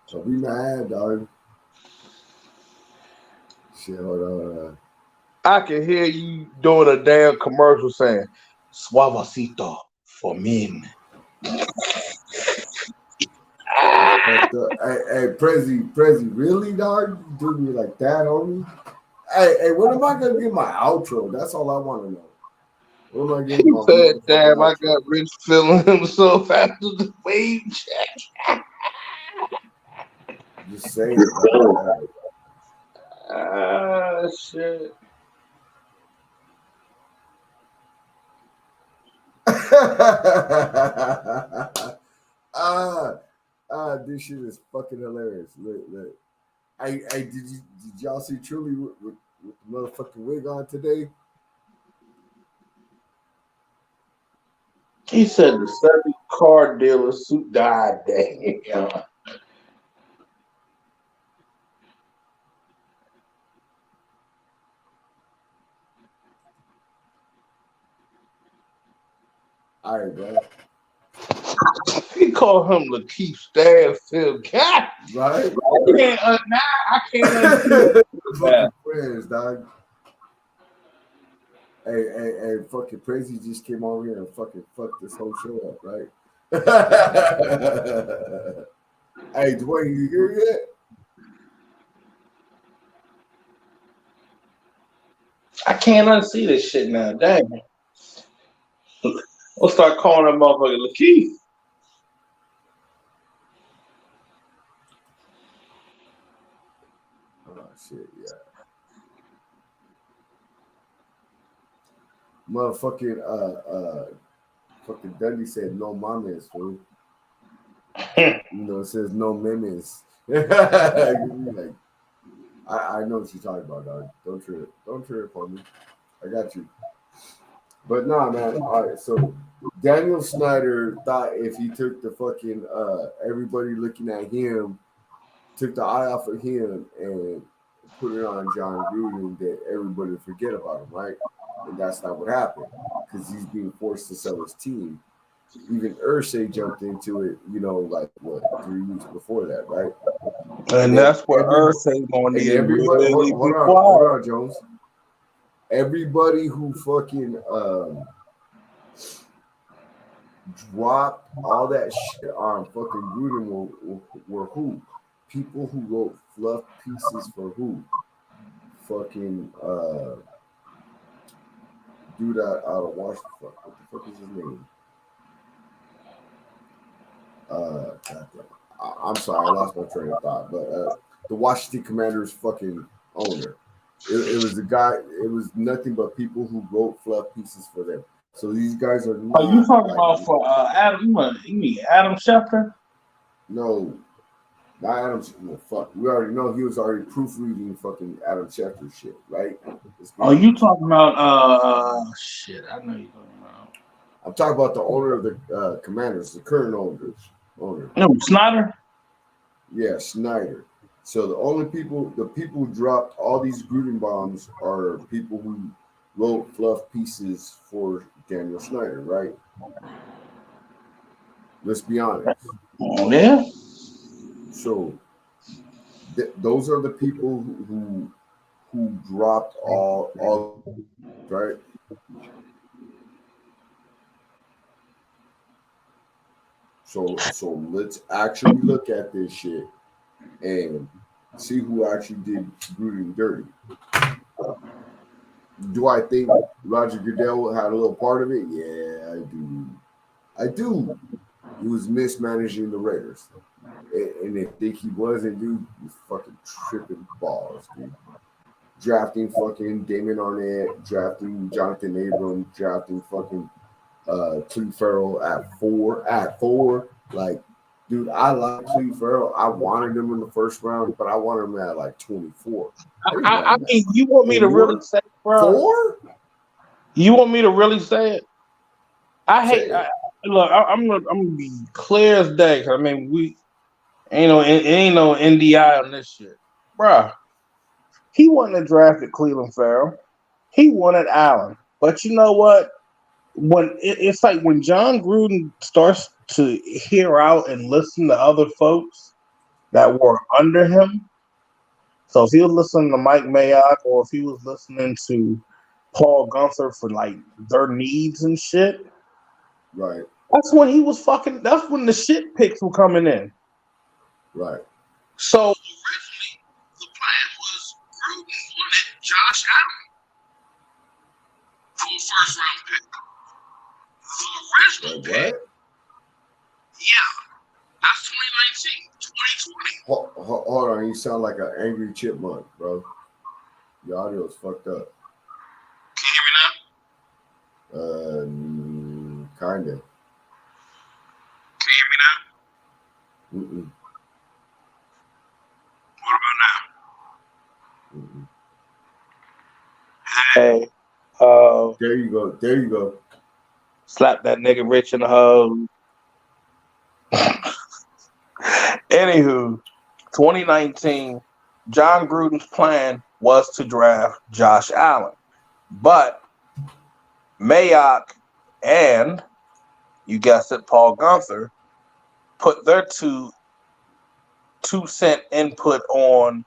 So be mad, dog. Shit, hold on. I can hear you doing a damn commercial saying suavecito for men. Hey, Prezi, really, dog? You do me like that on me? Hey, when am I gonna get my outro? That's all I want to know. When am I getting my said, damn, outro? I got Rich feeling himself after the wave check. Just saying. Shit. This shit is fucking hilarious. Look. Did y'all see Truly with the motherfucking wig on today? He said the 70 car dealer suit died. Damn. All right, bro. He called him Lakeith Stanfield. God, right? I can't. Fucking friends, dog. Hey, fucking Crazy just came over here and fucking fucked this whole show up, right? Hey, Dwayne, you hear yet? I can't unsee this shit now. Damn. We'll start calling that motherfucker Lakeith. Oh shit, yeah. Motherfucking fucking Dundee said no mames, fool. You know, it says no memes. Like, I know what you're talking about, dog. Don't trip on me. I got you. But nah, man. All right, so Daniel Snyder thought if he took the fucking everybody looking at him, took the eye off of him and put it on John Gruden, that everybody would forget about him, right? And that's not what happened because he's being forced to sell his team. Even Ursay jumped into it, like what 3 weeks before that, right? And that's where Ursay gonna need to everybody, really hold be on, quiet. Jones. Everybody who fucking dropped all that shit on fucking Gruden were who? People who wrote fluff pieces for who? Fucking dude out of Washington. What the fuck is his name? I'm sorry, I lost my train of thought. But the Washington Commanders fucking owner. It was the guy. It was nothing but people who wrote fluff pieces for them. So these guys are not. Are you talking like, about for Adam? You mean Adam Schefter? No, not Adam. Well, fuck. We already know he was already proofreading fucking Adam Schefter shit, right? Are you talking about shit? I know you're talking about. I'm talking about the owner of the Commanders, the current owner. No, Snyder. Yeah, Snyder. So the people who dropped all these Gruden bombs are people who wrote fluff pieces for Daniel Snyder, right? Let's be honest. Oh, yeah. So those are the people who dropped all right. So let's actually look at this shit and see who actually did Gruden dirty. Do I think Roger Goodell had a little part of it? Yeah, I do. He was mismanaging the Raiders. And if think he wasn't, dude, you fucking tripping balls, dude. Drafting fucking Damon Arnett, drafting Jonathan Abram, drafting fucking Cleve Farrell at four. Like, dude, I like Cleve Farrell. I wanted him in the first round, but I wanted him at like 24. I mean, you want me to really say it, bro? 4? You want me to really say it? I hate. Look, I'm gonna be clear as day. 'Cause I mean, we ain't no NDI on this shit, bro. He wasn't drafted Cleveland Farrell. He wanted Allen, but you know what? When it's like when John Gruden starts to hear out and listen to other folks that were under him. So if he was listening to Mike Mayock or if he was listening to Paul Gunther for like their needs and shit, right? That's when he was fucking. That's when the shit picks were coming in. Right. So originally, the plan was Gruden wanted Josh Allen for a first round pick. The original pick. Yeah. That's 2019, 2020. Hold on, you sound like an angry chipmunk, bro. Your audio is fucked up. Can you hear me now? Kinda. Can you hear me now? Mm-mm. What about now? Mm-mm. Hey, there you go. Slap that nigga Rich in the hose. Anywho, 2019, John Gruden's plan was to draft Josh Allen, but Mayock and, you guessed it, Paul Gunther put their 2 cent input on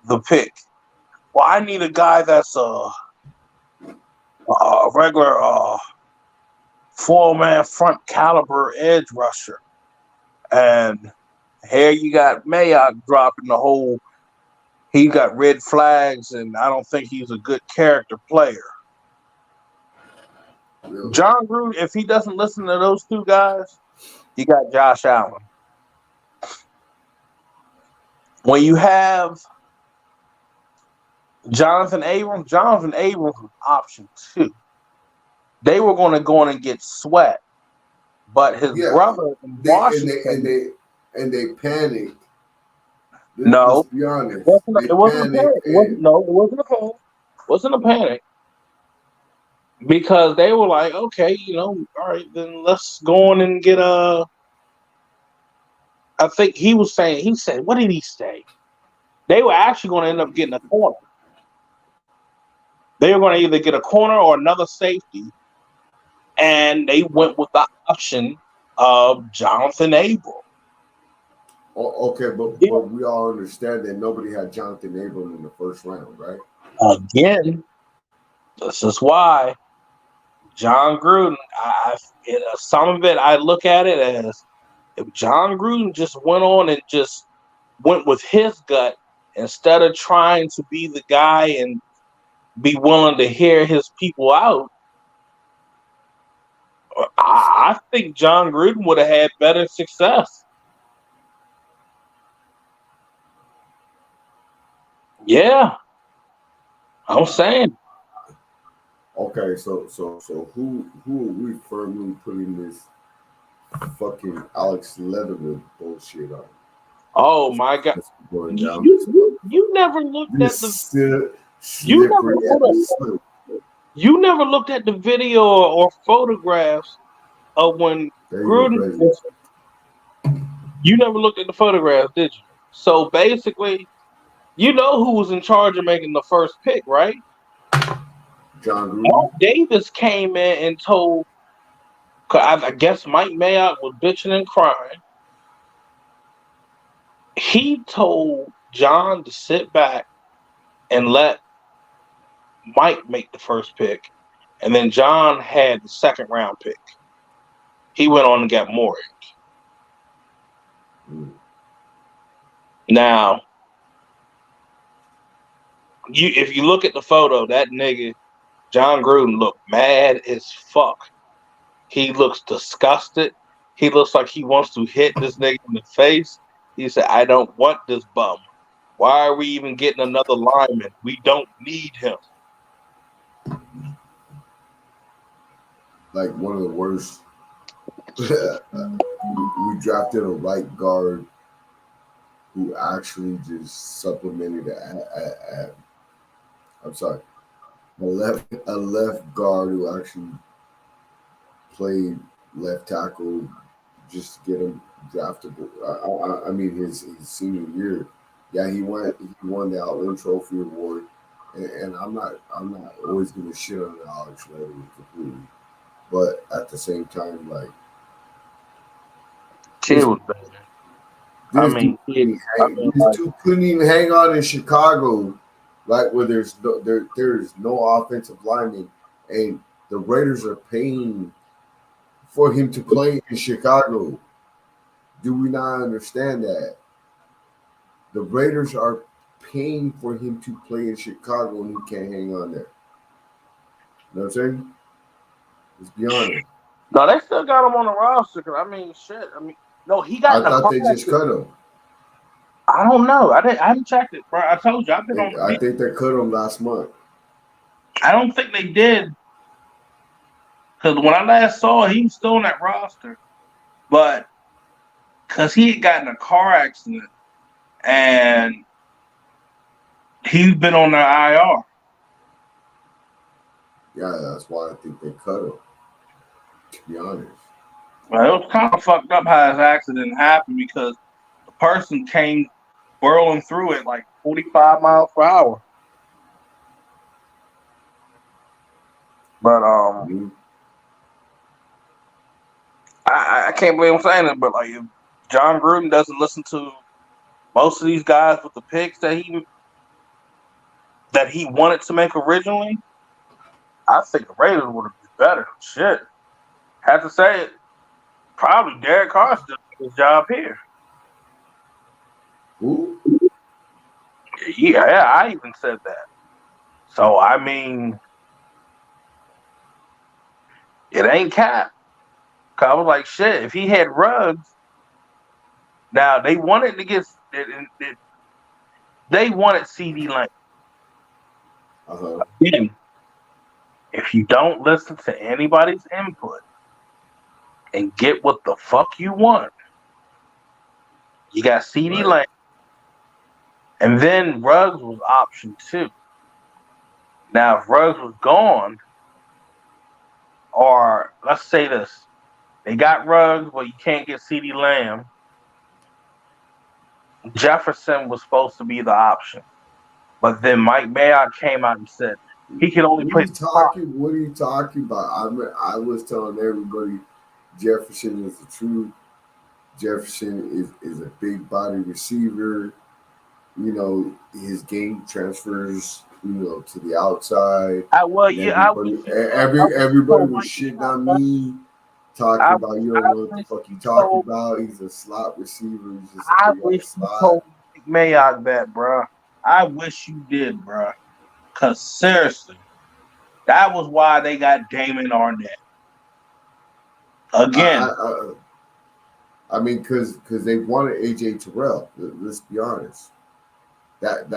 the pick. Well, I need a guy that's a regular 4-man front caliber edge rusher. And here you got Mayock dropping the whole, he got red flags, and I don't think he's a good character player. Really? John Gruden, if he doesn't listen to those two guys, you got Josh Allen. When you have Jonathan Abrams was option 2. They were going to go in and get Sweat, but his brother in Washington, they panicked. No, let's be honest. It wasn't a panic because they were like, okay, all right, then let's go on and get I think he said, what did he say? They were actually going to end up getting a corner. They were going to either get a corner or another safety, and they went with the option of Jonathan Abram. Okay, but we all understand that nobody had Jonathan Abram in the first round, right? Again, this is why John Gruden. Some of it I look at it as if John Gruden just went on and just went with his gut instead of trying to be the guy and be willing to hear his people out. I think John Gruden would have had better success. Yeah, I'm saying. Okay, so who are we firmly putting this fucking Alex Leatherwood bullshit on? Oh my God! Going down You never looked at the slippery episode. You never looked at the video or photographs of when Gruden. You never looked at the photographs, did you? So basically, you know who was in charge of making the first pick, right? John Gruden. Mark Davis came in and told. I guess Mike Mayock was bitching and crying. He told John to sit back and let Mike make the first pick, and then John had the second round pick. He went on and got Morik. Now, if you look at the photo, that nigga John Gruden looked mad as fuck. He looks disgusted. He looks like he wants to hit this nigga in the face. He said, "I don't want this bum. Why are we even getting another lineman? We don't need him." Like one of the worst. We drafted a right guard who actually just supplemented I'm sorry, a left guard who actually played left tackle just to get him draftable. I mean his senior year, yeah, he won the Outland Trophy award, and I'm not always gonna shit on Alex Leatherwood completely, but at the same time, like Kid was better. This dude couldn't even hang on in Chicago, like where there's no offensive lineman, and the Raiders are paying for him to play in Chicago. Do we not understand that? The Raiders are paying for him to play in Chicago and he can't hang on there. You know what I'm saying? Let's be honest. No, they still got him on the roster. No, he got. I thought they just cut him. I don't know. I haven't checked it, bro. I told you I've been on. I think they cut him last month. I don't think they did, because when I last saw he was still on that roster, but because he had gotten a car accident and he's been on the IR. Yeah, that's why I think they cut him. To be honest. Well, it was kind of fucked up how his accident happened because the person came whirling through it like 45 miles per hour. But I can't believe I'm saying it, but like if John Gruden doesn't listen to most of these guys with the picks that he wanted to make originally, I think the Raiders would have been better. Shit. Have to say it. Probably Derek Carr still did his job here. Who? Yeah, I even said that. So I mean, it ain't cap. Cause I was like, shit. If he had Ruggs, now they wanted to get they wanted CD Lamb. Again, if you don't listen to anybody's input and get what the fuck you want, you got CD Lamb, and then Ruggs was option 2. Now, if Ruggs was gone, or let's say this, they got Ruggs, but you can't get CD Lamb. Jefferson was supposed to be the option, but then Mike Mayock came out and said, He can only play. What are you talking about? I was telling everybody Jefferson is the truth. Jefferson is a big body receiver. You know, his game transfers, you know, to the outside. And everybody was shitting on me, talking about you don't know what the fuck you talking about. He's a slot receiver. He's just a big ass slot. Told Mayock that, bro. I wish you did, bro. Cause seriously, that was why they got Damon Arnett. Again. I mean, because they wanted AJ Terrell. Let's be honest. That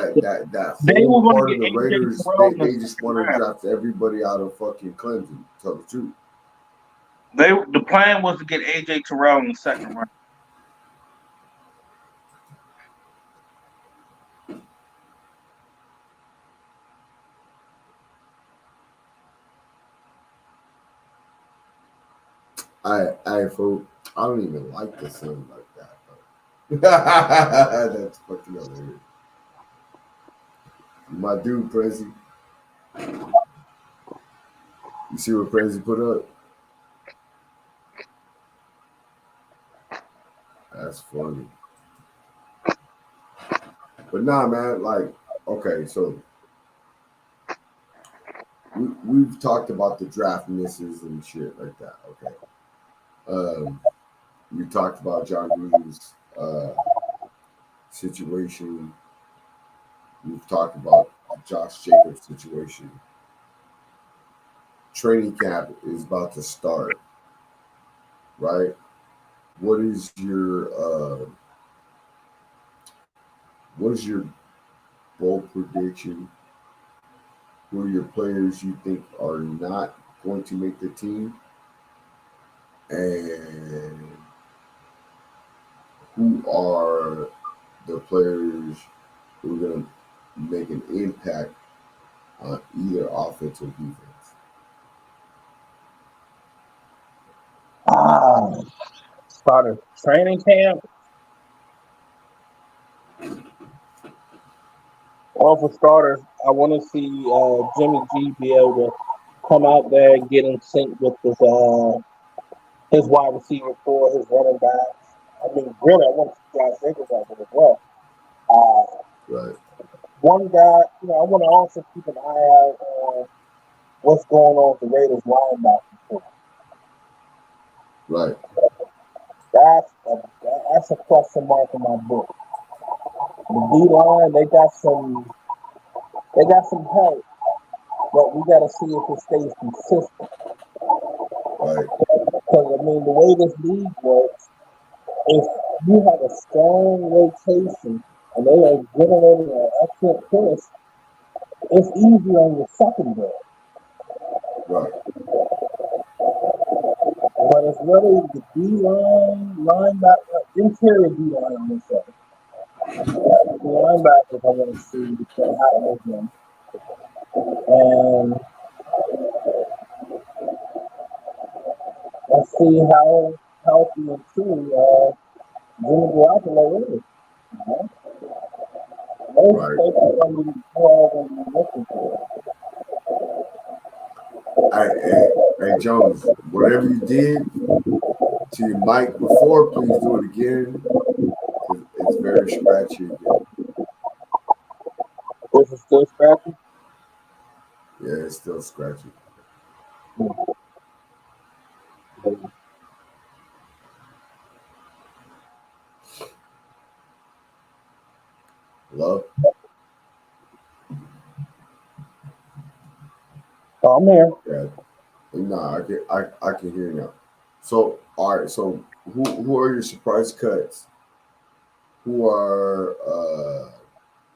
whole part of the Raiders, they just want to draft everybody out of fucking Clemson. Tell the truth. The plan was to get AJ Terrell in the second round. I don't even like the sound like that. But that's fucking hilarious. My dude, Prezi. You see what Prezi put up? That's funny. But nah, man, like, okay, so we've talked about the draft misses and shit like that, okay? We talked about John Gruden's situation. We've talked about Josh Jacobs' situation. Training camp is about to start, right? What is your bold prediction? Who are your players you think are not going to make the team? And who are the players who are going to make an impact on either offense or defense? Started training camp. Well, for starters, I want to see Jimmy G be able to come out there and get in sync with his wide receiver core, his running backs. I mean, really, I want to see Josh Jacobs out there as well. Right. One guy, you know, I want to also keep an eye out on what's going on with the Raiders linebackers. Right. That's a question mark in my book. The D line, they got some help, but we got to see if it stays consistent. Right. Because I mean, the way this league works, if you have a strong rotation and they are generating an excellent push, it's easy on your secondary. Right. But it's really the D-line, linebacker, interior D-line on this side. The linebackers I want to see what happens with them. And let's see how healthy and true Jimmy Garoppolo is. Most places are going to be more than you're looking for. Hey, Jones, whatever you did to your mic before, please do it again. It's very scratchy again. Is it still scratchy? Yeah, it's still scratchy. Hello? Oh, I'm here. Yeah. Nah, I can hear you now. So, all right. So, who are your surprise cuts? Who are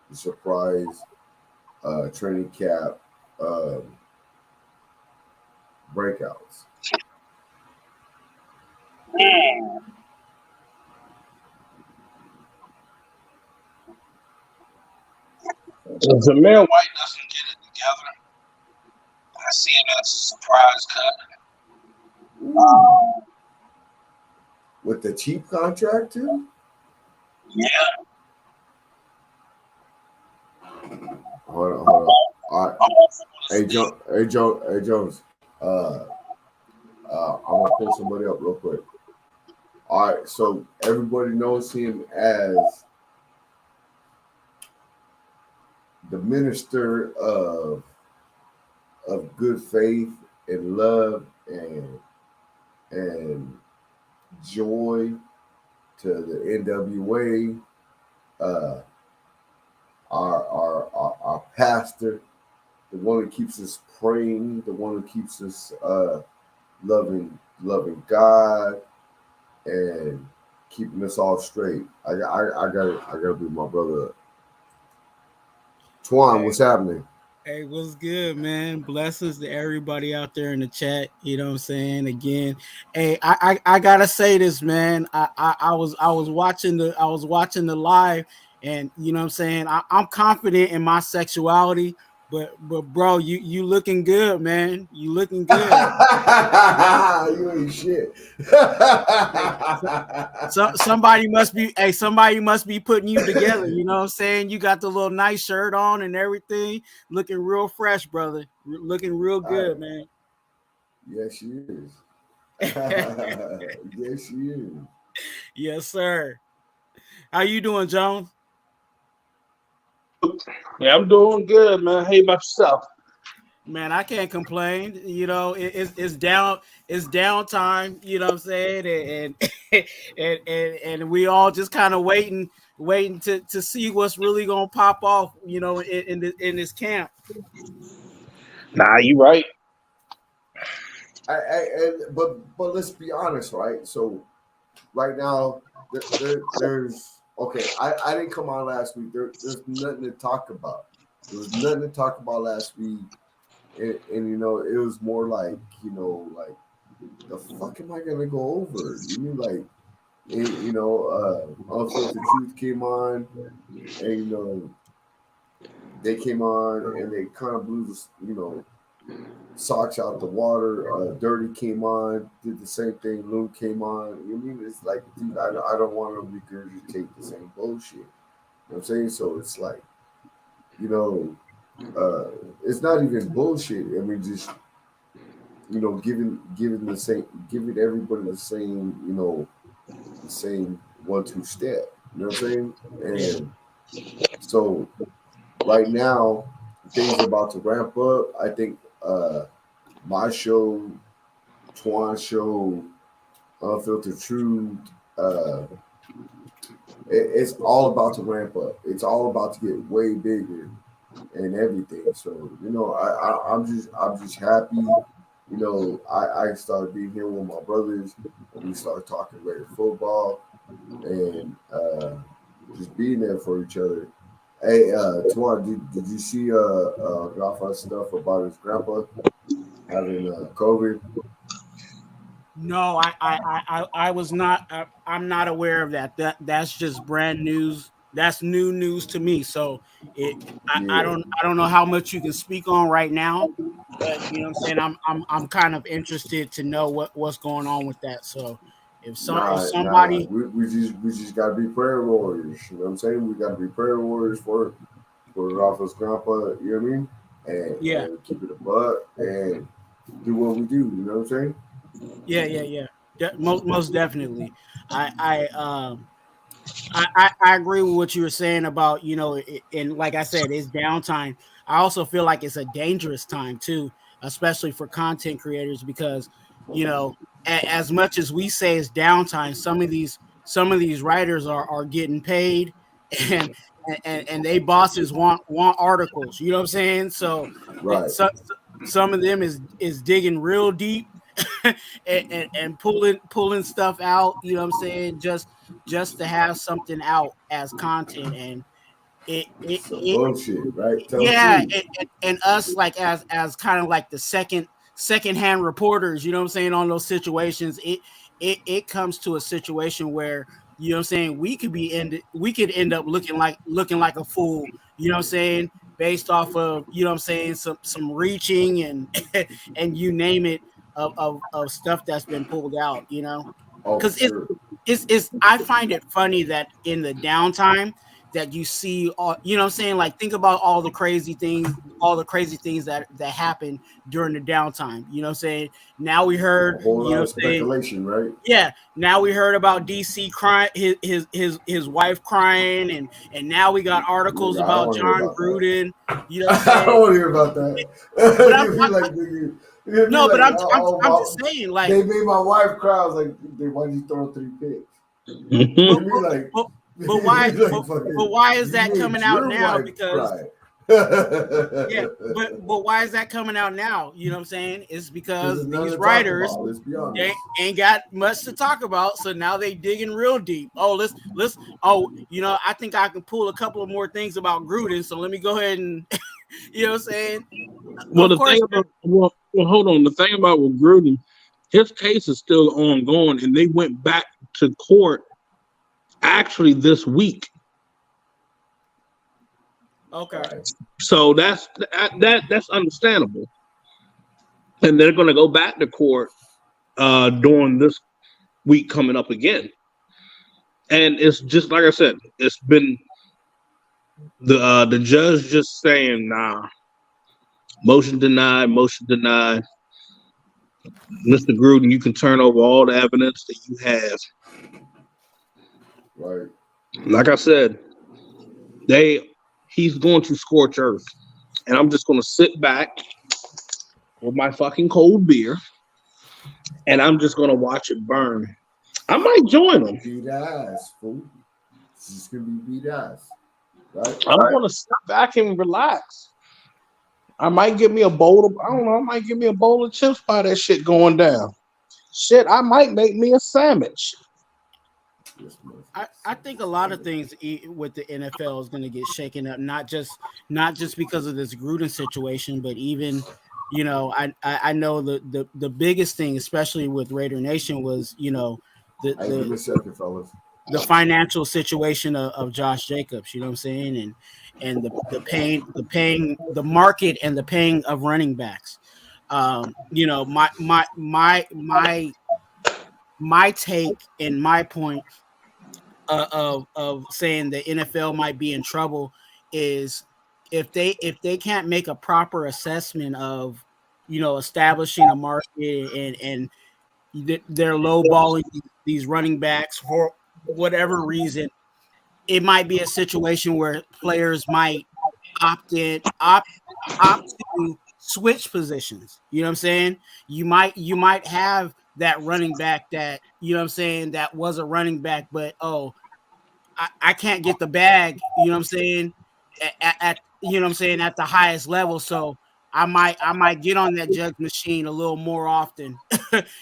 the surprise training camp breakouts? If Zamir White doesn't get it together, I see him as a surprise cut. With the cheap contract too? Yeah. Hold on. All right. Hey Jones. Uh, I'm gonna pull somebody up real quick. All right. So everybody knows him as the minister of good faith and love and joy to the NWA. Our pastor, the one that keeps us praying, the one who keeps us loving God and keeping us all straight. I gotta be my brother. Twan, Hey, what's happening? hey, what's good, man? Blessings to everybody out there in the chat. You know what I'm saying? Again, hey, I gotta say this, man. I was watching the live, and you know what I'm saying. I'm confident in my sexuality, but bro, you looking good, man. You looking good. You ain't shit. Hey, so somebody must be putting you together, you know what I'm saying? You got the little nice shirt on and everything, looking real fresh, brother. Looking real All right. good, man. Yes, she is. Yes, she is. Yes, sir. How you doing, Jones? Yeah, I'm doing good, man. How about yourself? Man, I can't complain. You know, it's downtime, you know what I'm saying? And we all just kind of waiting to see what's really gonna pop off, you know, in this camp. Nah, you right. But let's be honest, right? So right now, there's okay. I didn't come on last week. There's nothing to talk about. There was nothing to talk about last week, and it was more like like the fuck am I gonna go over? You mean like Unfiltered Truth came on, and they came on and they kind of blew the socks out the water. Dirty came on, did the same thing. Loon came on. You mean it's like, dude, I don't want to regurgitate the same bullshit. You know what I'm saying? So it's like, you know, it's not even bullshit. I mean, just giving the same, giving everybody the same 1-2 step. You know what I'm saying? Yeah. And so right now, things are about to ramp up. I think my show, Twan's show, Unfiltered Truth, uh, it's all about to ramp up. It's all about to get way bigger and everything. So I'm just happy. I started being here with my brothers, and we started talking Raider football and just being there for each other. Hey, Twan, did you see Rafa's stuff about his grandpa having COVID? No, I was not. I'm not aware of that. That's just brand news. That's new news to me. So Yeah, I don't know how much you can speak on right now, but you know what I'm saying. I'm kind of interested to know what's going on with that. So if nah. somebody, We just gotta be prayer warriors. You know what I'm saying? We gotta be prayer warriors for Rafa's grandpa. You know what I mean? yeah, And keep it a buck and do what we do. You know what I'm saying? yeah. Most definitely. I I agree with what you were saying about and like I said, it's downtime. I also feel like it's a dangerous time too, especially for content creators because you know as much as we say it's downtime, some of these writers are getting paid and and they bosses want articles. You know what I'm saying? So Right. some of them is digging real deep and pulling stuff out. You know what I'm saying? Just to have something out as content and Some it bullshit, right? Tell the yeah truth. and us like as kind of like the second hand reporters, you know what I'm saying, on those situations. It comes to a situation where you know what I'm saying we could end up looking like a fool, you know what I'm saying, based off of you know what I'm saying some reaching and and you name it of stuff that's been pulled out, Oh, for because sure. it's I find it funny that in the downtime that you see all, you know what I'm saying? Like think about all the crazy things that happened during the downtime. You know what I'm saying? Now we heard, A whole you lot know of what I'm saying? speculation, right? Yeah, now we heard about DC crying, his wife crying, and now we got articles Nigga, I don't about want to hear John about that. Gruden. You know what I'm I saying? don't want to hear about that. But I'm, You'd be like, nigga, you'd be no, but like, oh, I'm just saying, like, they made my wife cry. I was like, why did you throw 3 picks? but You'd be like, but, but you'd why be like, but, fucking, why is you that made coming out your now? wife Because cry. yeah, but why is that coming out now? You know what I'm saying? It's Because because there's nothing these to talk writers, about. Let's be they honest. ain't got much to talk about, so now they digging real deep. Oh, let's you know, I think I can pull a couple of more things about Gruden, so let me go ahead and you know what I'm saying? Well, Of the course, thing about hold on. The thing about with Gruden, his case is still ongoing, and they went back to court actually this week. okay. Right. So that's understandable, and they're going to go back to court during this week coming up again. And it's just like I said, it's been the judge just saying, nah, motion denied, motion denied. Mr. Gruden, you can turn over all the evidence that you have. Right. Like I said, he's going to scorch earth. And I'm just going to sit back with my fucking cold beer and I'm just going to watch it burn. I might join him. Beat ass, fool. It's just going to be beat ass. Right? I'm gonna sit back and relax. I might give me a bowl of, I don't know, I might give me a bowl of chips by that shit going down. Shit, I might make me a sandwich. I think a lot of things with the NFL is going to get shaken up, not just because of this Gruden situation, but even, you know, I know the biggest thing, especially with Raider Nation, was, you know, Give me a second, fellas. the financial situation of Josh Jacobs. You know what I'm saying, and the market and the paying of running backs. You know, my take and my point of saying the NFL might be in trouble is if they can't make a proper assessment of, you know, establishing a market and they're lowballing these running backs for whatever reason, it might be a situation where players might opt to switch positions. You know what I'm saying? You might have that running back that, you know what I'm saying, that was a running back, but I can't get the bag, you know what I'm saying, at you know what I'm saying, at the highest level. So I might get on that judge machine a little more often,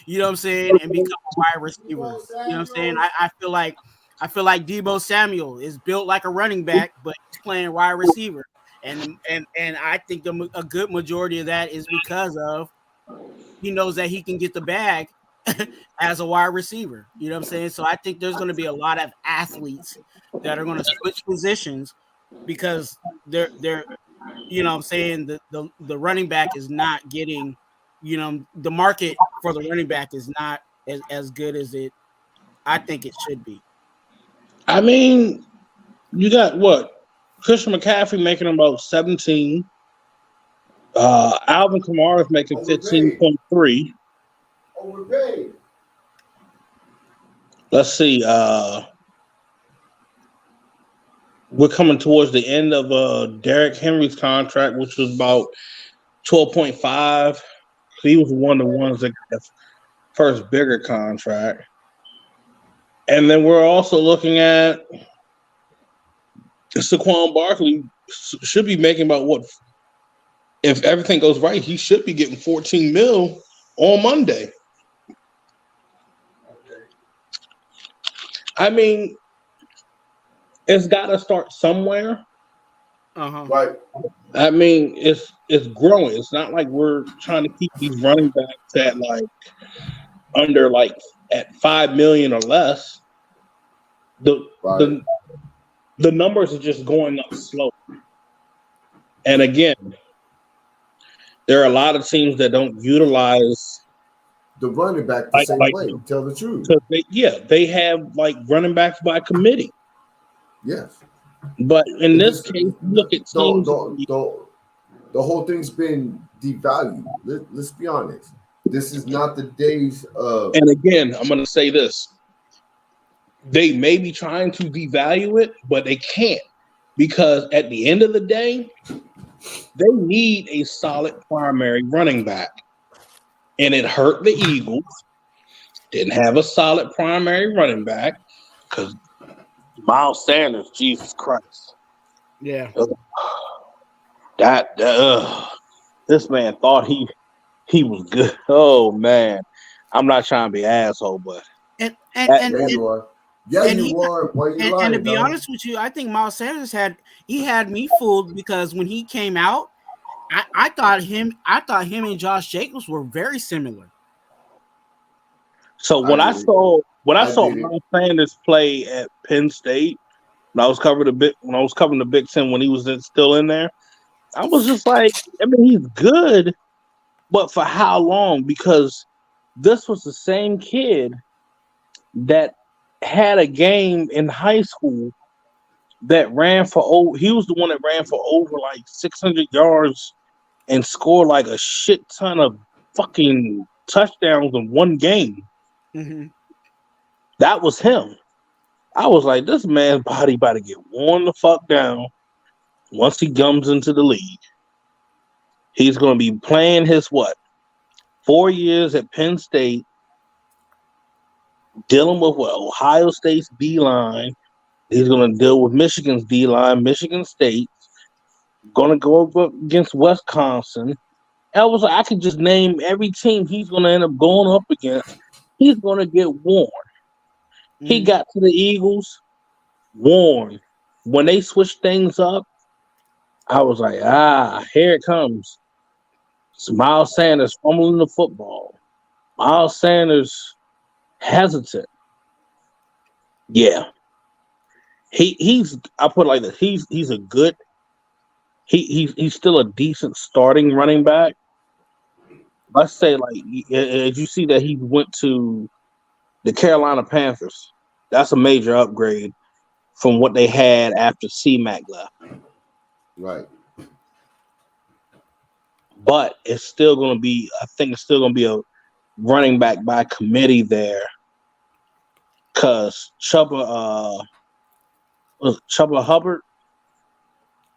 you know what I'm saying, and become a wide receiver. You know what I'm saying? I feel like Deebo Samuel is built like a running back, but he's playing wide receiver. And I think a good majority of that is because of he knows that he can get the bag as a wide receiver. You know what I'm saying? So I think there's going to be a lot of athletes that are going to switch positions because they're you know what I'm saying, the running back is not getting, you know, the market for the running back is not as good as I think it should be. I mean, you got what? Christian McCaffrey making about 17. Alvin Kamara is making 15.3. Overpaid. Let's see. We're coming towards the end of Derrick Henry's contract, which was about 12.5. He was one of the ones that got the first bigger contract. And then we're also looking at Saquon Barkley should be making about what, if everything goes right, he should be getting 14 mil on Monday. I mean, it's got to start somewhere. Right. I mean, it's growing. It's not like we're trying to keep these running backs at like under like at 5 million or less. The numbers are just going up slow. And again, there are a lot of teams that don't utilize the running back the same way. Tell the truth. They have like running backs by committee. Yes. But in It this just case, look at teams. the whole thing's been devalued. Let's be honest. This is not the days of. And again, I'm going to say this: they may be trying to devalue it, but they can't, because at the end of the day, they need a solid primary running back. And it hurt the Eagles. Didn't have a solid primary running back because Miles Sanders, Jesus Christ. Yeah. This man thought he was good. Oh man. I'm not trying to be an asshole, but And You are. Yeah, and you are. Why you lying, and to be dog? honest with you, I think Miles Sanders had me fooled, because when he came out, I thought him and Josh Jacobs were very similar. so when I saw Miles Sanders play at Penn State, when I was covering the Big Ten when he was still in there, I was just like, I mean, he's good, but for how long? Because this was the same kid that had a game in high school that ran for over. He was the one that ran for over like 600 yards and scored like a shit ton of fucking touchdowns in one game. Mm-hmm. That was him. I was like, this man's body about to get worn the fuck down once he comes into the league. He's going to be playing his 4 years at Penn State, dealing with Ohio State's D line. He's going to deal with Michigan's D line, Michigan State. Going to go up against Wisconsin. I was like, I could just name every team he's going to end up going up against. He's going to get worn. Mm-hmm. He got to the Eagles, worn. When they switched things up, I was like, here it comes. It's Miles Sanders fumbling the football. Miles Sanders hesitant. Yeah. He's I put it like this. He's a good he's still a decent starting running back. Let's say, like, as you see that he went to the Carolina Panthers. That's a major upgrade from what they had after C-Mac left. Right. But it's still going to be, I think it's still going to be a running back by committee there, because Chuba Hubbard,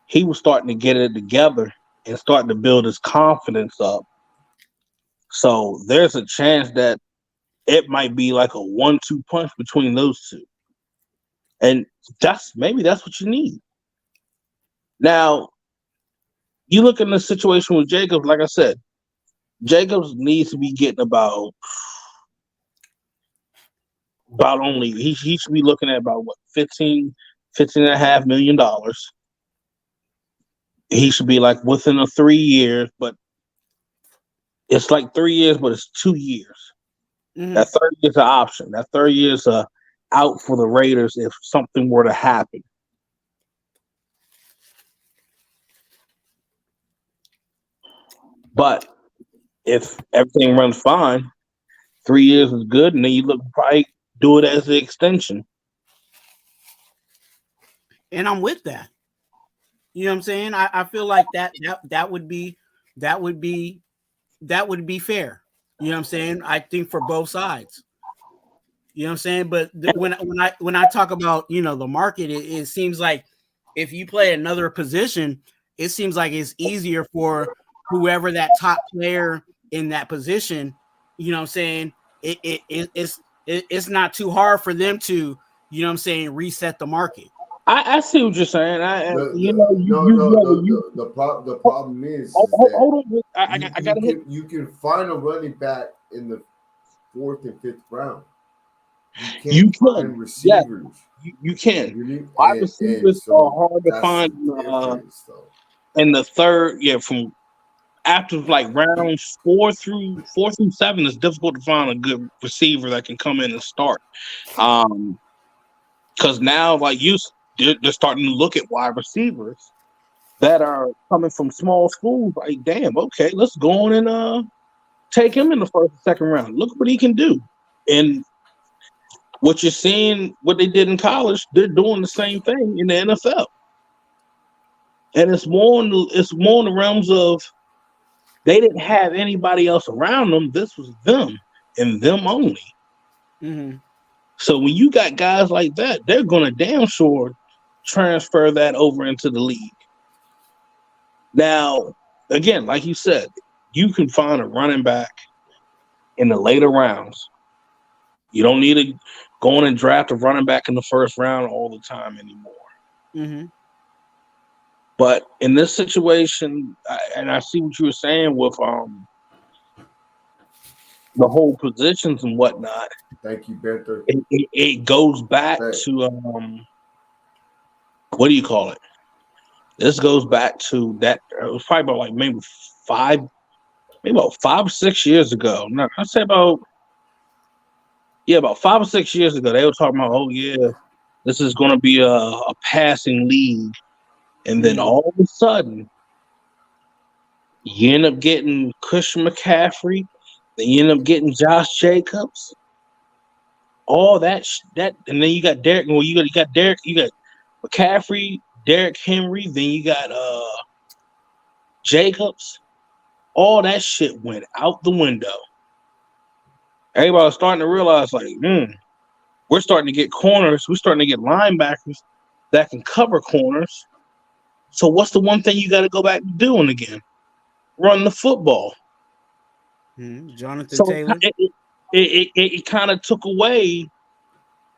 he was starting to get it together and starting to build his confidence up. So there's a chance that it might be like a 1-2 punch between those two. And maybe that's what you need. Now, you look in the situation with Jacobs, like I said, Jacobs needs to be getting about only, he should be looking at about $15.5 million. He should be like within 3 years, but it's like 3 years, but it's 2 years. Mm-hmm. That third year's an option. That third year's out for the Raiders if something were to happen. But if everything runs fine, 3 years is good, and then you look probably do it as the extension. And I'm with that. You know what I'm saying? I feel like that would be fair. You know what I'm saying? I think for both sides. You know what I'm saying? But when I talk about, you know, the market, it seems like if you play another position, it seems like it's easier for whoever that top player in that position. You know what I'm saying? It's not too hard for them to, you know what I'm saying, reset the market. I see what you're saying. The problem is hold on. I gotta hit. You can find a running back in the 4th and 5th round. You can find receivers. Yeah, you can. Wide receivers are hard to find in the third. Yeah, from after like rounds 4 through 7, it's difficult to find a good receiver that can come in and start. Because now, like they're starting to look at wide receivers that are coming from small schools. Like, damn, okay, let's go on and take him in the 1st and 2nd round. Look what he can do. And what you're seeing, what they did in college, they're doing the same thing in the NFL. And it's more in the realms of they didn't have anybody else around them. This was them and them only. Mm-hmm. So when you got guys like that, they're gonna damn sure transfer that over into the league. Now, again, like you said, you can find a running back in the later rounds. You don't need to go in and draft a running back in the first round all the time anymore. Mm-hmm. But in this situation, and I see what you were saying with the whole positions and whatnot, Thank you, Benther. it goes back Hey, to what do you call it? This goes back to that. It was probably about like maybe about 5 or 6 years ago. No, I'd say about about 5 or 6 years ago. They were talking about, oh yeah, this is going to be a passing league, and then Mm-hmm. all of a sudden, you end up getting Christian McCaffrey, then you end up getting Josh Jacobs, all that, and then you got Derek. Well, you got Derek, you got McCaffrey, Derek Henry, then you got Jacobs. All that shit went out the window. Everybody was starting to realize, like, we're starting to get corners. We're starting to get linebackers that can cover corners. So what's the one thing you got to go back to doing again? Run the football. Mm-hmm. Jonathan So Taylor. it kind of took away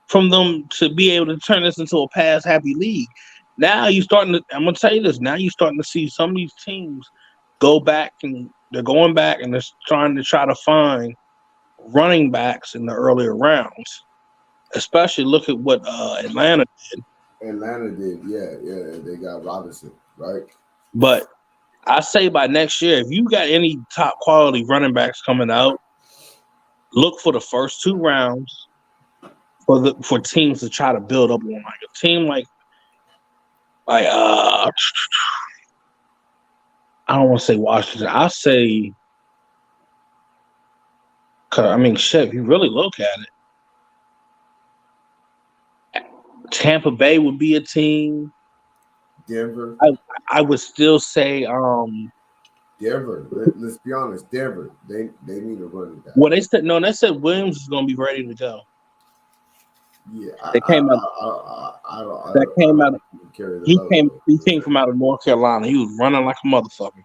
from them to be able to turn this into a pass happy league. Now you starting to. I'm gonna tell you this. Now you're starting to see some of these teams go back and they're going back and they're try to find running backs in the earlier rounds. Especially look at what Atlanta did. Atlanta did, yeah. They got Robinson, right? But I say by next year, if you got any top quality running backs coming out, look for the first 2 rounds for teams to try to build up on, like a team like I don't want to say Washington. I say, cause I mean, shit. If you really look at it, Tampa Bay would be a team. Denver. I would still say, Denver. Let's be honest. Denver. They need a running back. well, they said no. They said Williams is going to be ready to go. Yeah, They came out. I That came out. don't carry the He came. logo. He came from out of North Carolina. He was running like a motherfucker.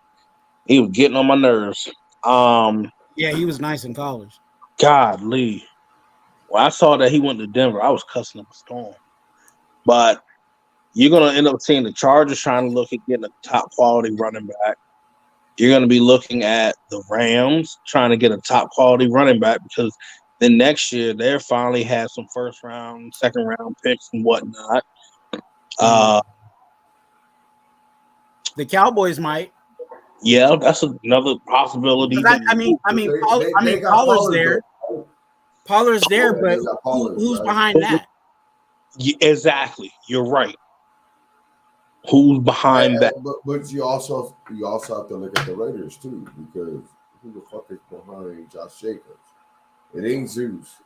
He was getting on my nerves. Yeah, he was nice in college. Godly. When I saw that he went to Denver, I was cussing up a storm. But you're gonna end up seeing the Chargers trying to look at getting a top quality running back. You're gonna be looking at the Rams trying to get a top quality running back because then next year they'll finally have some first round, second round picks and whatnot. The Cowboys might. Yeah, that's another possibility. I mean, They got Pollard's Pollard, there. though. Pollard's there, Yeah, but they got Pollard, who's right? behind that? Yeah, exactly. You're right. Who's behind that? But you also have to look at the Raiders too, because who the fuck is behind Josh Jacobs? It ain't Zeus.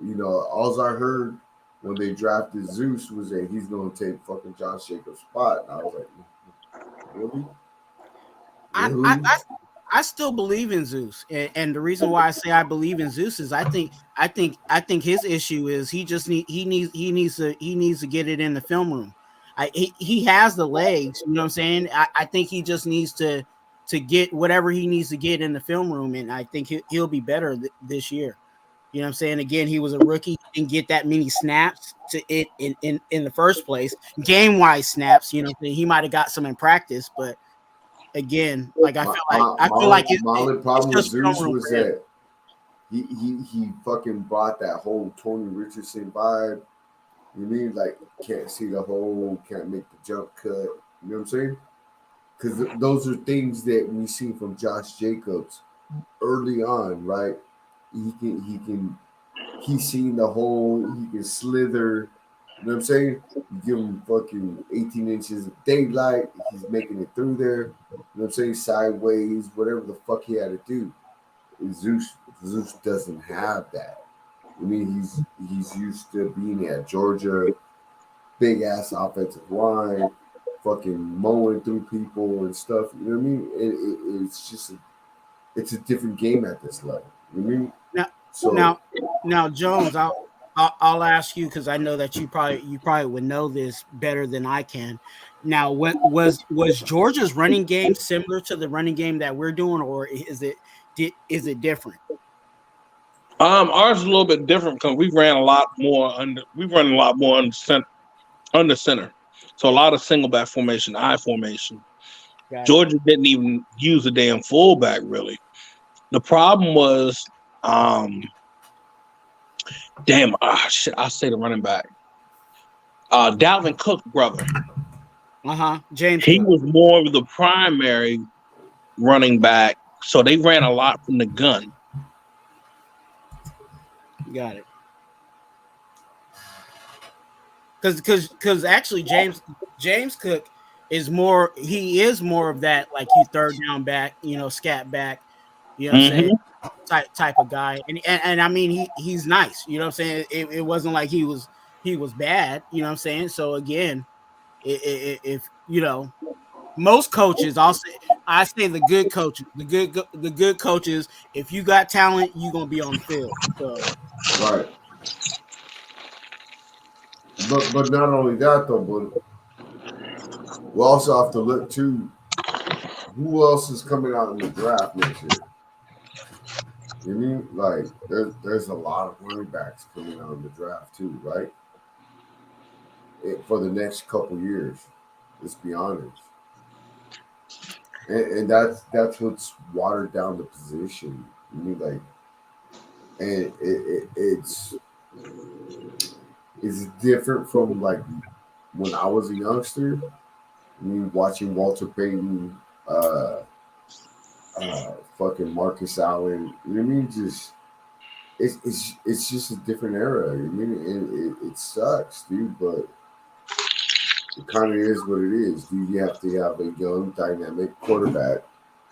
You know, all I heard when they drafted Zeus was that he's gonna take fucking Josh Jacobs' spot. And I was like, really? Really? I still believe in Zeus, and the reason why I say I believe in Zeus is I think his issue is he needs to get it in the film room. He has the legs, you know what I'm saying. I think he just needs to get whatever he needs to get in the film room, and I think he'll be better this year. You know what I'm saying? Again, he was a rookie, didn't get that many snaps to it in the first place. Game wise snaps, you know, he might have got some in practice, but again, like I feel like my only problem with it's just film Zeus room was for him. that he fucking brought that whole Tony Richardson vibe. You mean like can't see the hole, can't make the jump cut. You know what I'm saying? Because those are things that we see from Josh Jacobs early on, right? He's seen the hole, he can slither. You know what I'm saying? You give him fucking 18 inches of daylight, he's making it through there. You know what I'm saying? Sideways, whatever the fuck he had to do. Zeus doesn't have that. I mean, he's used to being at Georgia, big ass offensive line, fucking mowing through people and stuff. You know what I mean? It's just it's a different game at this level. You know what I mean? Now, So now, Jones, I'll ask you because I know that you probably would know this better than I can. Now, what was Georgia's running game similar to the running game that we're doing, or is it different? Ours is a little bit different because we ran a lot more under. We run a lot more under center, so a lot of single back formation, I formation. Got it. Georgia didn't even use a damn fullback really. The problem was, um, damn, shit, I say the running back, Dalvin Cook brother. James He Cook. was more of the primary running back, so they ran a lot from the gun. Got it. Because actually James Cook is more of that, like, you third down back, scat back, you know what I'm saying, Mm-hmm. type of guy. And I mean, he's nice, you know what I'm saying. It wasn't like he was bad, you know what I'm saying. So again, if most coaches, I say the good coaches, if you got talent, you're gonna be on the field. So right, but not only that though, but we also have to look too. Who else is coming out in the draft next year? You mean like there's a lot of running backs coming out in the draft too, right? For the next couple years. Let's be honest, and that's what's watered down the position. You mean like, and it's different from like when I was a youngster. I mean, watching Walter Payton, uh, fucking Marcus Allen. You know what I mean? Just it's just a different era. You know what I mean? And it sucks, dude, but it kind of is what it is. Dude, you have to have a young, dynamic quarterback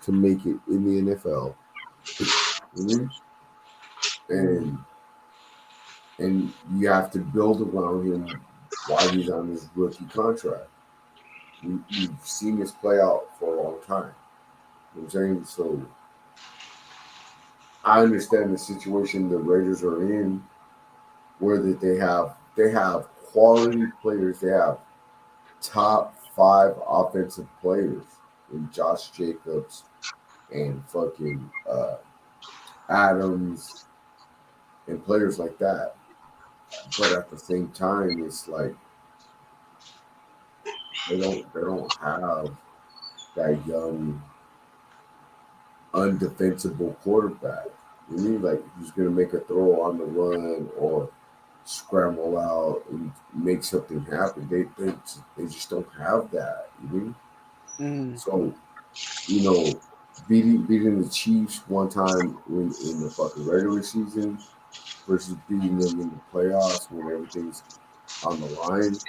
to make it in the NFL. Mhm. And you have to build around him while he's on his rookie contract. You've seen this play out for a long time. You know what I'm saying? So I understand the situation the Raiders are in, where that they have quality players. They have top five offensive players in Josh Jacobs and fucking Adams and players like that. But at the same time, it's like they don't have that young, undefensible quarterback. You mean like who's gonna make a throw on the run or scramble out and make something happen? They just don't have that. You mean mm, so you know beating the Chiefs one time in the fucking regular season versus beating them in the playoffs when everything's on the line.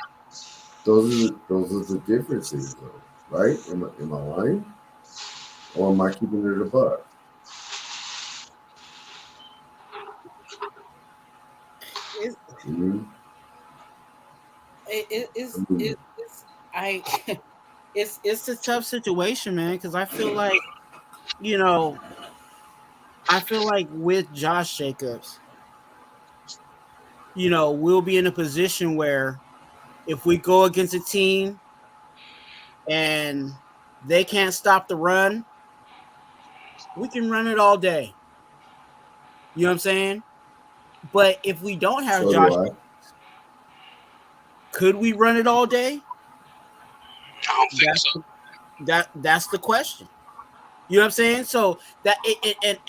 Those are the differences, though, right? Am I lying, or am I keeping it a buck? it, Mm-hmm. it, I it's mean, it's I it's a tough situation, man, because you know I feel like with Josh Jacobs, we'll be in a position where if we go against a team and they can't stop the run, we can run it all day. You know what I'm saying? But if we don't have so do Josh, I. could we run it all day? I don't think That's so. that's the question. You know what I'm saying? So that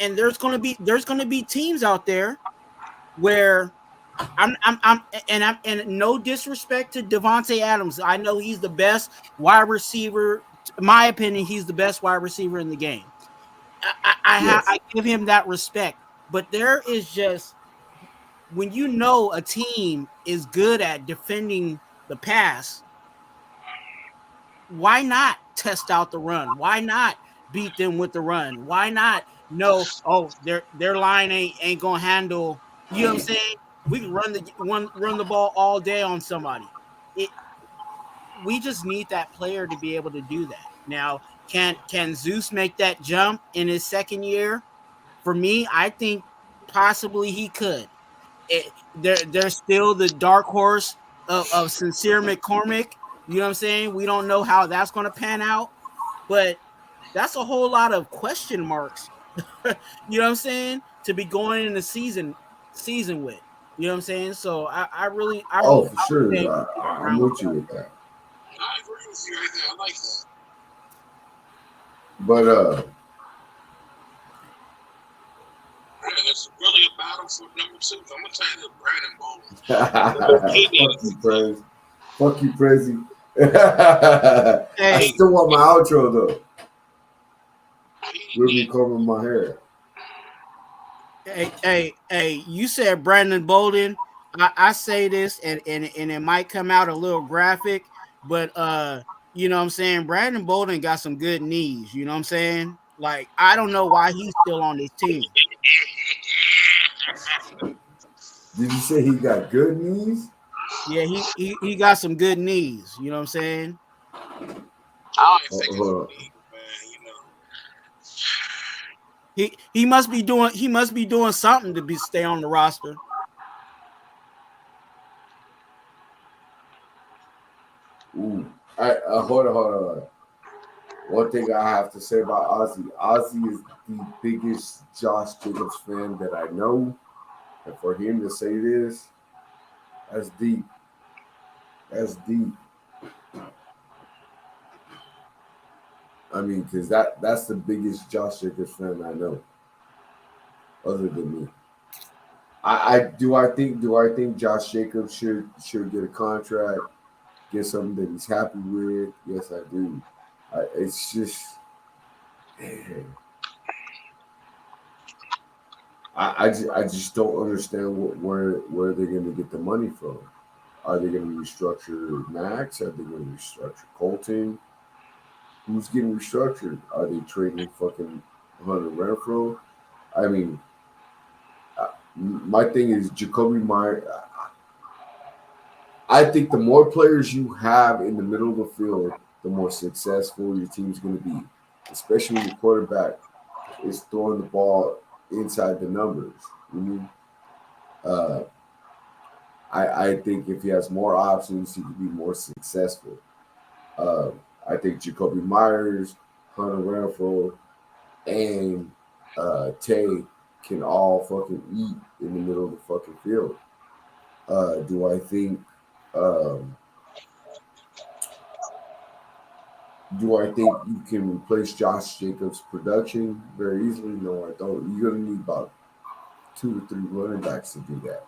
and there's gonna be teams out there where I'm no disrespect to Devontae Adams. I know he's the best wide receiver. In my opinion, he's the best wide receiver in the game. Yes. I give him that respect. But there is just when a team is good at defending the pass, why not test out the run? Why not beat them with the run? Why not know, oh, their line ain't gonna handle, you know what I'm saying? We can run the ball all day on somebody. It we just need that player to be able to do that. Now, can Zeus make that jump in his second year? For me, I think possibly he could. There's still the dark horse of Sincere McCormick. You know what I'm saying? We don't know how that's going to pan out, but that's a whole lot of question marks. You know what I'm saying? To be going in the season with. You know what I'm saying? So I Oh, hope for I would sure. say I'm around with with you with that. I agree with you right there. I like that. But Man, it's really a battle for number 2. I'm gonna tell you that Brandon Bolden. He fuck needs you, Prez. Fuck you, Prezi. I Hey, still want my outro though. he With me needs combing my hair. hey, you said Brandon Bolden. I say this and it might come out a little graphic, but you know what I'm saying? Brandon Bolden got some good knees, you know what I'm saying? Like, I don't know why he's still on this team. Did you say he got good knees? Yeah, he got some good knees, you know what I'm saying? I don't think it's Hold on. me, man. You know. He must be doing something to be stay on the roster. Ooh. Hold on. One thing I have to say about Ozzy. Ozzy is the biggest Josh Jacobs fan that I know. And for him to say this, that's deep. That's deep. I mean, because that's the biggest Josh Jacobs fan I know, other than me. I think Josh Jacobs should get a contract, get something that he's happy with. Yes, I do. It's just man, I just don't understand where they're going to get the money from. Are they going to restructure Max? Are they going to restructure Colton? Who's getting restructured? Are they trading fucking Hunter Renfro? I mean, my thing is Jacoby Meyer. I think the more players you have in the middle of the field, the more successful your team's going to be, especially when the quarterback is throwing the ball inside the numbers. You mean? Uh, I think if he has more options, he could be more successful. Uh, I think Jacoby Myers, Hunter Renfro, and Tay can all fucking eat in the middle of the fucking field. Do I think? Um, do I think you can replace Josh Jacobs' production very easily? No, I don't. You're gonna need about 2 to 3 running backs to do that.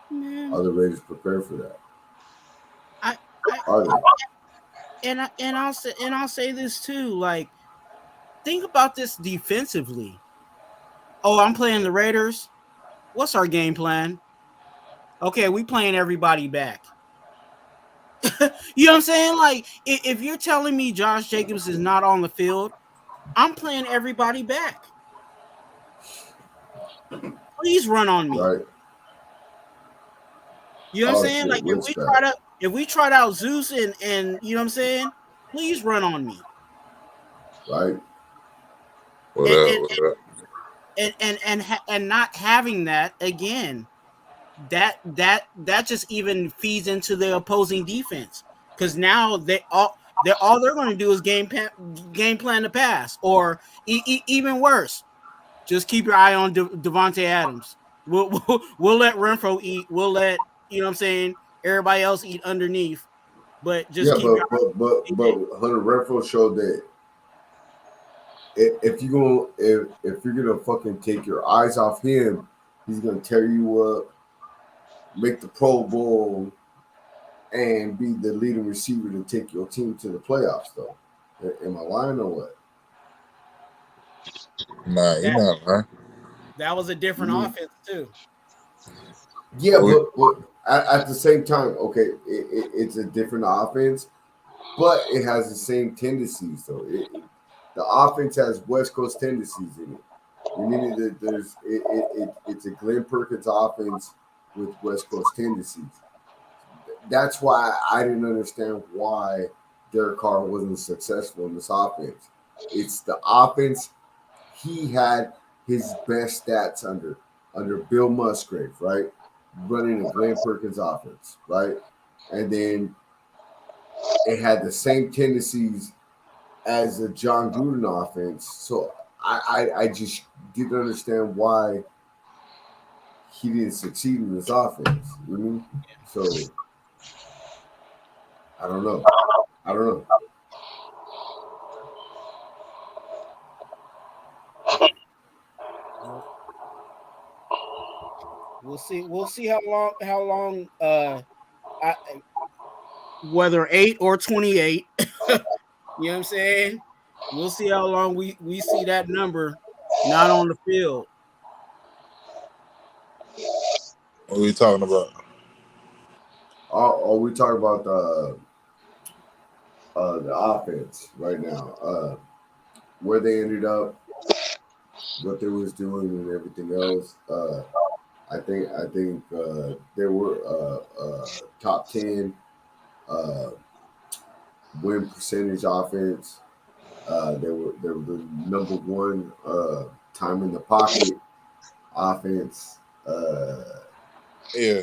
Man, Are the Raiders prepared for that? I, I Are they? I'll say this too. Like, think about this defensively. Oh, I'm playing the Raiders. What's our game plan? Okay, we playing everybody back. You know what I'm saying? Like, if you're telling me Josh Jacobs is not on the field, I'm playing everybody back. Please run on me. Right? You know what I'm Oh saying? shit, Like, Witch back. if we tried out Zeus and you know what I'm saying, please run on me. Right? What And up? and What up? and not having that again, that just even feeds into the opposing defense, because now all they're going to do is game plan the pass, or even worse, just keep your eye on Devontae Adams. We'll let Renfro eat. We'll let, you know what I'm saying, everybody else eat underneath, but just Yeah, keep your but Hunter Renfro showed that if you're gonna fucking take your eyes off him, he's gonna tear you up, make the Pro Bowl, and be the leading receiver to take your team to the playoffs. Though, am I lying or what? Nah, you that not right. that was a You different mean offense too. yeah, We, but at the same time, okay, it's a different offense, but it has the same tendencies though. The offense has West Coast tendencies in it. You mean that it's a Glenn Perkins offense with West Coast tendencies. that's why I didn't understand why Derek Carr wasn't successful in this offense. It's the offense he had his best stats under Bill Musgrave, right? Running a Glenn Perkins offense, right? And then it had the same tendencies as a John Gruden offense. So I just didn't understand why he didn't succeed in this offense. You know what I mean? So I don't know. I don't know. We'll see. We'll see how long. How long? I, whether 8 or 28. You know what I'm saying? We'll see how long we see that number not on the field. What are we talking about? Are we talking about the offense right now? Where they ended up, what they was doing, and everything else. I think they were top 10 uh, win percentage offense. They were the number one time in the pocket offense. Yeah,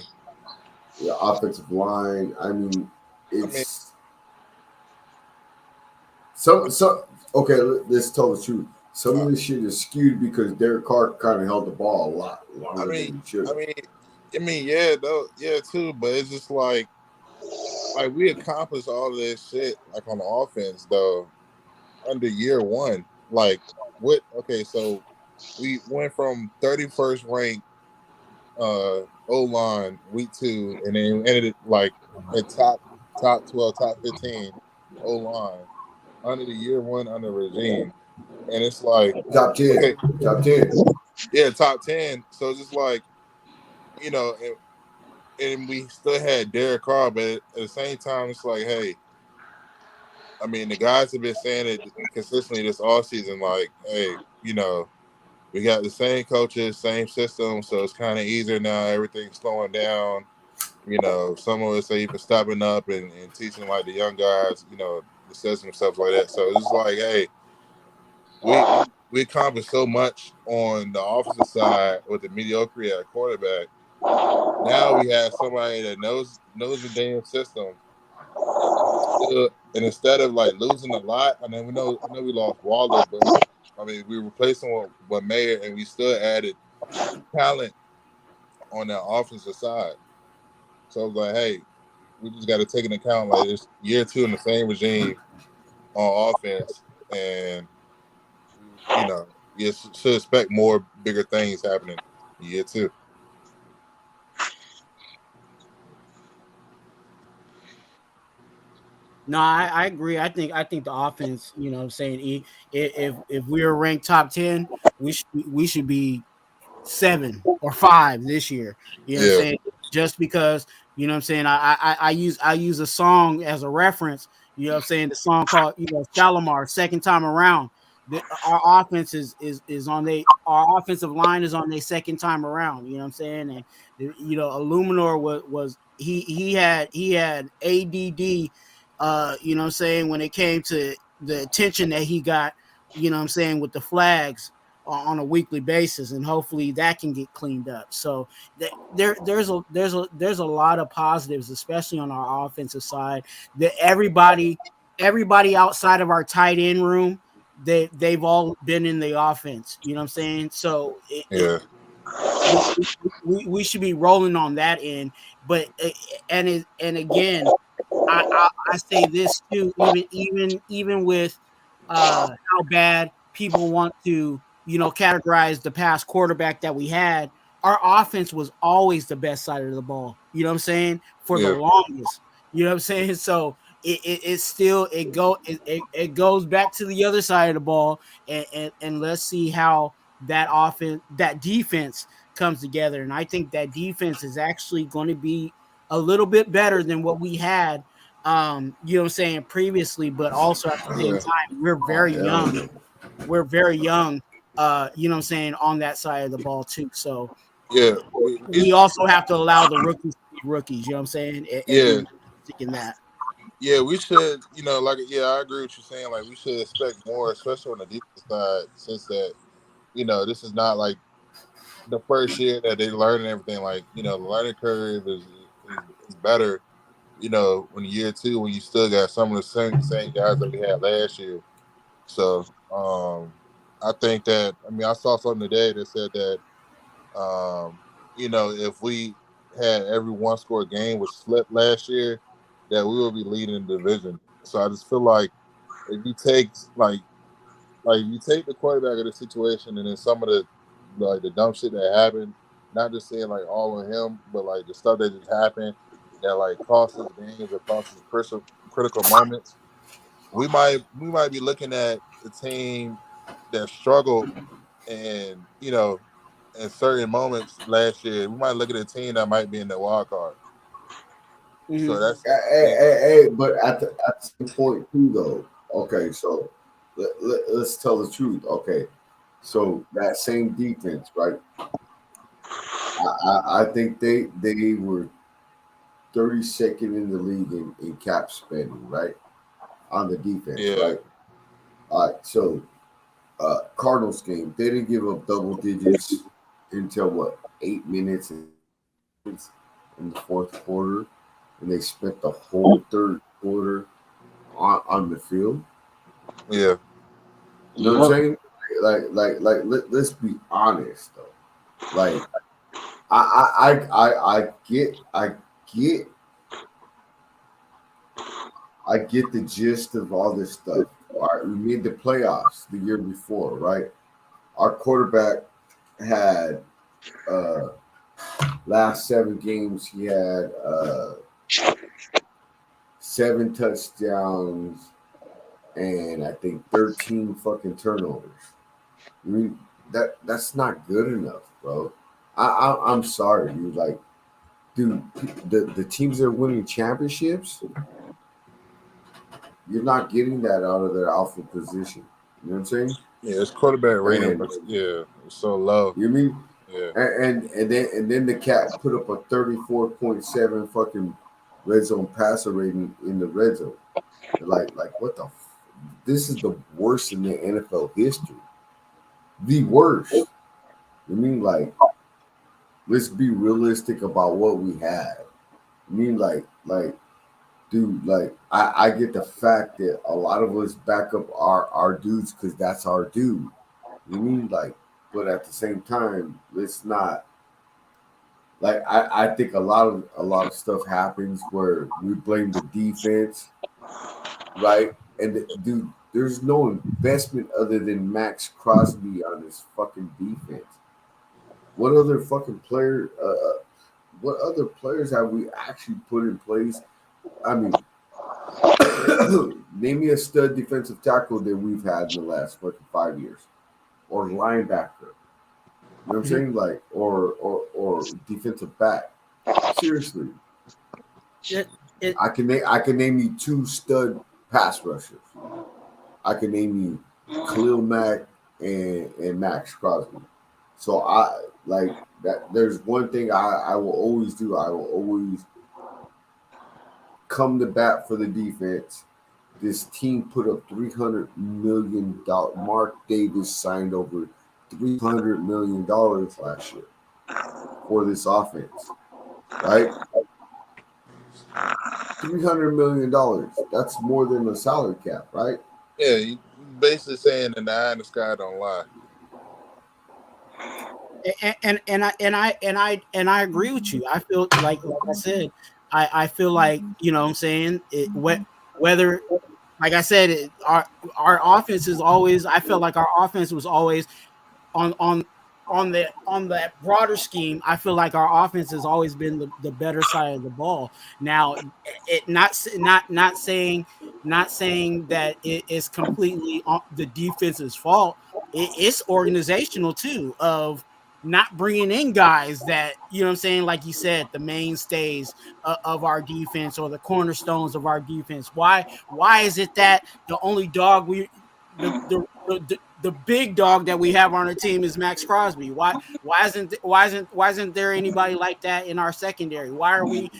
The offensive line. I mean, I mean, it's some. Okay, let's tell the truth. Some uh, of this shit is skewed because Derek Carr kind of held the ball a lot I longer mean, than he should I have. mean, yeah, though, yeah, too. But it's just like we accomplished all of this shit like on the offense though under year one. Like what? Okay, so we went from 31st ranked O line week 2, and then ended it like at top 12, top 15 O line under the year one under regime, and it's like Top 10. okay, Top 10. yeah, top 10. So it's just like you know, and we still had Derek Carr, but at the same time, it's like, hey, I mean, the guys have been saying it consistently this all season, like, hey, we got the same coaches, same system, so it's kind of easier now. Everything's slowing down. Some of us are even stepping up and teaching like the young guys, the system and stuff like that. So it's just like, hey, we accomplished so much on the offensive side with the mediocrity at quarterback. Now we have somebody that knows the damn system. And instead of like losing a lot, I know we lost Waller, but I mean we replaced him with Mayer, and we still added talent on that offensive side. So I was like, hey, we just got to take into account like this year 2 in the same regime on offense, and you should expect more bigger things happening in year 2. No, I agree. I think the offense. You know, what I'm saying if we are ranked top 10, we should be 7 or 5 this year. You know what I'm Yeah, saying? Just because, you know what I'm saying, I use a song as a reference, you know what I'm saying, the song called, Shalimar, second time around. Our offense is on our offensive line is on their second time around, you know what I'm saying? And Illuminor was he had ADD, you know what I'm saying, when it came to the attention that he got, you know what I'm saying, with the flags on a weekly basis, and hopefully that can get cleaned up. So there's a lot of positives, especially on our offensive side. That everybody outside of our tight end room, they've all been in the offense. You know what I'm saying? So yeah, we should be rolling on that end. But and again, I say this too, even with how bad people want to, categorize the past quarterback that we had. Our offense was always the best side of the ball. You know what I'm saying? For the yeah, longest. You know what I'm saying? So it still it goes back to the other side of the ball, and let's see how that defense comes together. And I think that defense is actually going to be a little bit better than what we had, you know what I'm saying, previously, but also at the same yeah, time, we're Oh, very hell young. no. We're very young, you know what I'm saying, on that side of the ball too. So yeah. we also have to allow the rookies to rookies. You know what I'm saying? And be Yeah, realistic in that. yeah, we should. Like yeah, I agree with you saying like we should expect more, especially on the defense side, since that this is not like the first year that they learn everything. Like the learning curve is better. When year two, when you still got some of the same guys that we had last year. So I think that I saw something today that said that if we had every one score game was flipped last year, that we would be leading the division. So I just feel like if you take you take the quarterback of the situation and then some of the dumb shit that happened, not just saying like all on him, but like the stuff that just happened that like cost us games or cost us critical moments, we might be looking at a team that struggled and in certain moments last year. We might look at a team that might be in the wild card. So Mm-hmm. that's But at the same point too, though. Okay, so let's tell the truth. Okay, so that same defense, right? I think they were 32nd in the league in cap spending, right? On the defense, yeah, right? All right, so Cardinals game, they didn't give up double digits until what 8 minutes in the fourth quarter, and they spent the whole third quarter on the field. yeah, You know what I'm Yep. saying? Let's be honest though. Like I get I get the gist of all this stuff. All right, we made the playoffs the year before, right? Our quarterback had uh last 7 games he had 7 touchdowns and I think 13 fucking turnovers. I mean that's not good enough, bro. I'm sorry, dude. Like, dude, the teams that are winning championships, you're not getting that out of their alpha position. You know what I'm saying? yeah. It's quarterback rating, And but yeah, it's so low. you mean Yeah, and then the cat put up a 34.7 fucking red zone passer rating in the red zone. Like what the this is the worst in the NFL history. The worst. I mean, like, let's be realistic about what we have. I mean, dude, like, I get the fact that a lot of us back up our dudes because that's our dude. You mean, like, but at the same time, let's not like I think a lot of stuff happens where we blame the defense, right? And dude, there's no investment other than Max Crosby on this fucking defense. What other fucking player? What other players have we actually put in place? I mean, name me a stud defensive tackle that we've had in the last fucking 5 years, or linebacker. You know what I'm saying? Like, or defensive back. Seriously, It, it, I can name you 2 stud pass rushers. I can name you Khalil Mack and Max Crosby. So I like that. There's one thing I will always do. I will always come to bat for the defense. This team put up $300 million. Mark Davis signed over $300 million last year for this offense, right? $300 million. That's more than the salary cap, right? yeah. You basically saying the eye in the sky don't lie. and I agree with you. I feel like I said, I feel like, you know what I'm saying, whether, like I said, our offense is always, I felt like our offense was always on on that broader scheme. I feel like our offense has always been the better side of the ball. Now, it not saying that it is completely the defense's fault. It's organizational too, of not bringing in guys that, you know what I'm saying, like you said, the mainstays of our defense, or the cornerstones of our defense. Why is it that the only dog we the the big dog that we have on our team is Max Crosby. Why isn't there anybody like that in our secondary? Why are we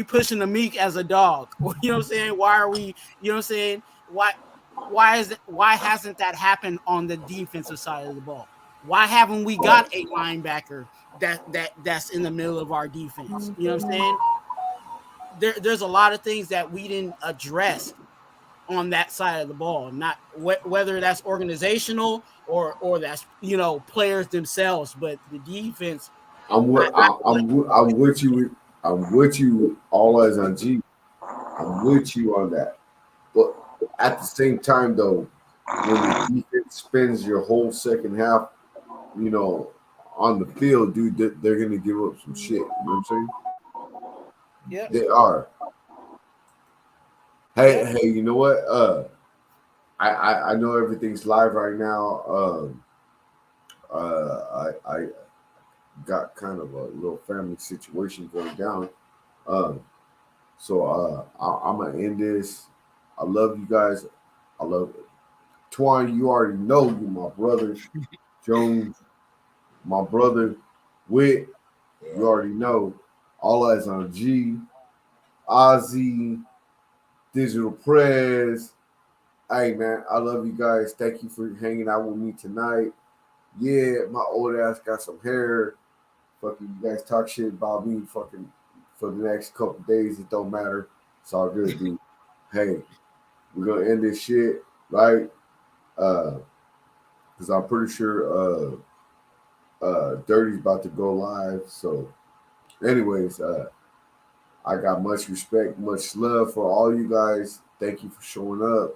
pushing the Meek as a dog? You know what I'm saying? Why are we, you know what I'm saying? Why hasn't that happened on the defensive side of the ball? Why haven't we got a linebacker that's in the middle of our defense? You know what I'm saying? There's a lot of things that we didn't address on that side of the ball, not whether that's organizational or that's players themselves, but the defense. I'm with you. I'm with you all as on G. I'm with you on that. But at the same time, though, when the defense spends your whole second half, on the field, dude, they're gonna give up some shit. You know what I'm saying? Yeah. They are. Hey, you know what? I know everything's live right now. I got kind of a little family situation going down. Um, I'm gonna end this. I love you guys. I love it. Twan, you already know you my brother. Jones, my brother. Wit, you already know. All eyes on G. Ozzy, Digital Press. Hey man, I love you guys. Thank you for hanging out with me tonight. Yeah, my old ass got some hair. Fucking you guys talk shit about me fucking for the next couple days. It don't matter. It's all good, dude. Hey, we're gonna end this shit, right? Because I'm pretty sure Dirty's about to go live. So, anyways, I got much respect, much love for all you guys. Thank you for showing up.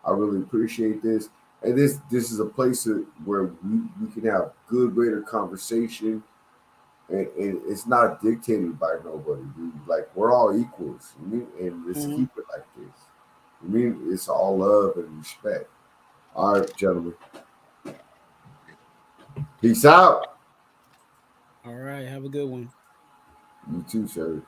I really appreciate this. And this is a place where we can have good, greater conversation, and it's not dictated by nobody, dude. Like we're all equals, you mean? And let's keep it like this. I mean, it's all love and respect. All right, gentlemen. Peace out. All right. Have a good one. You too, sir.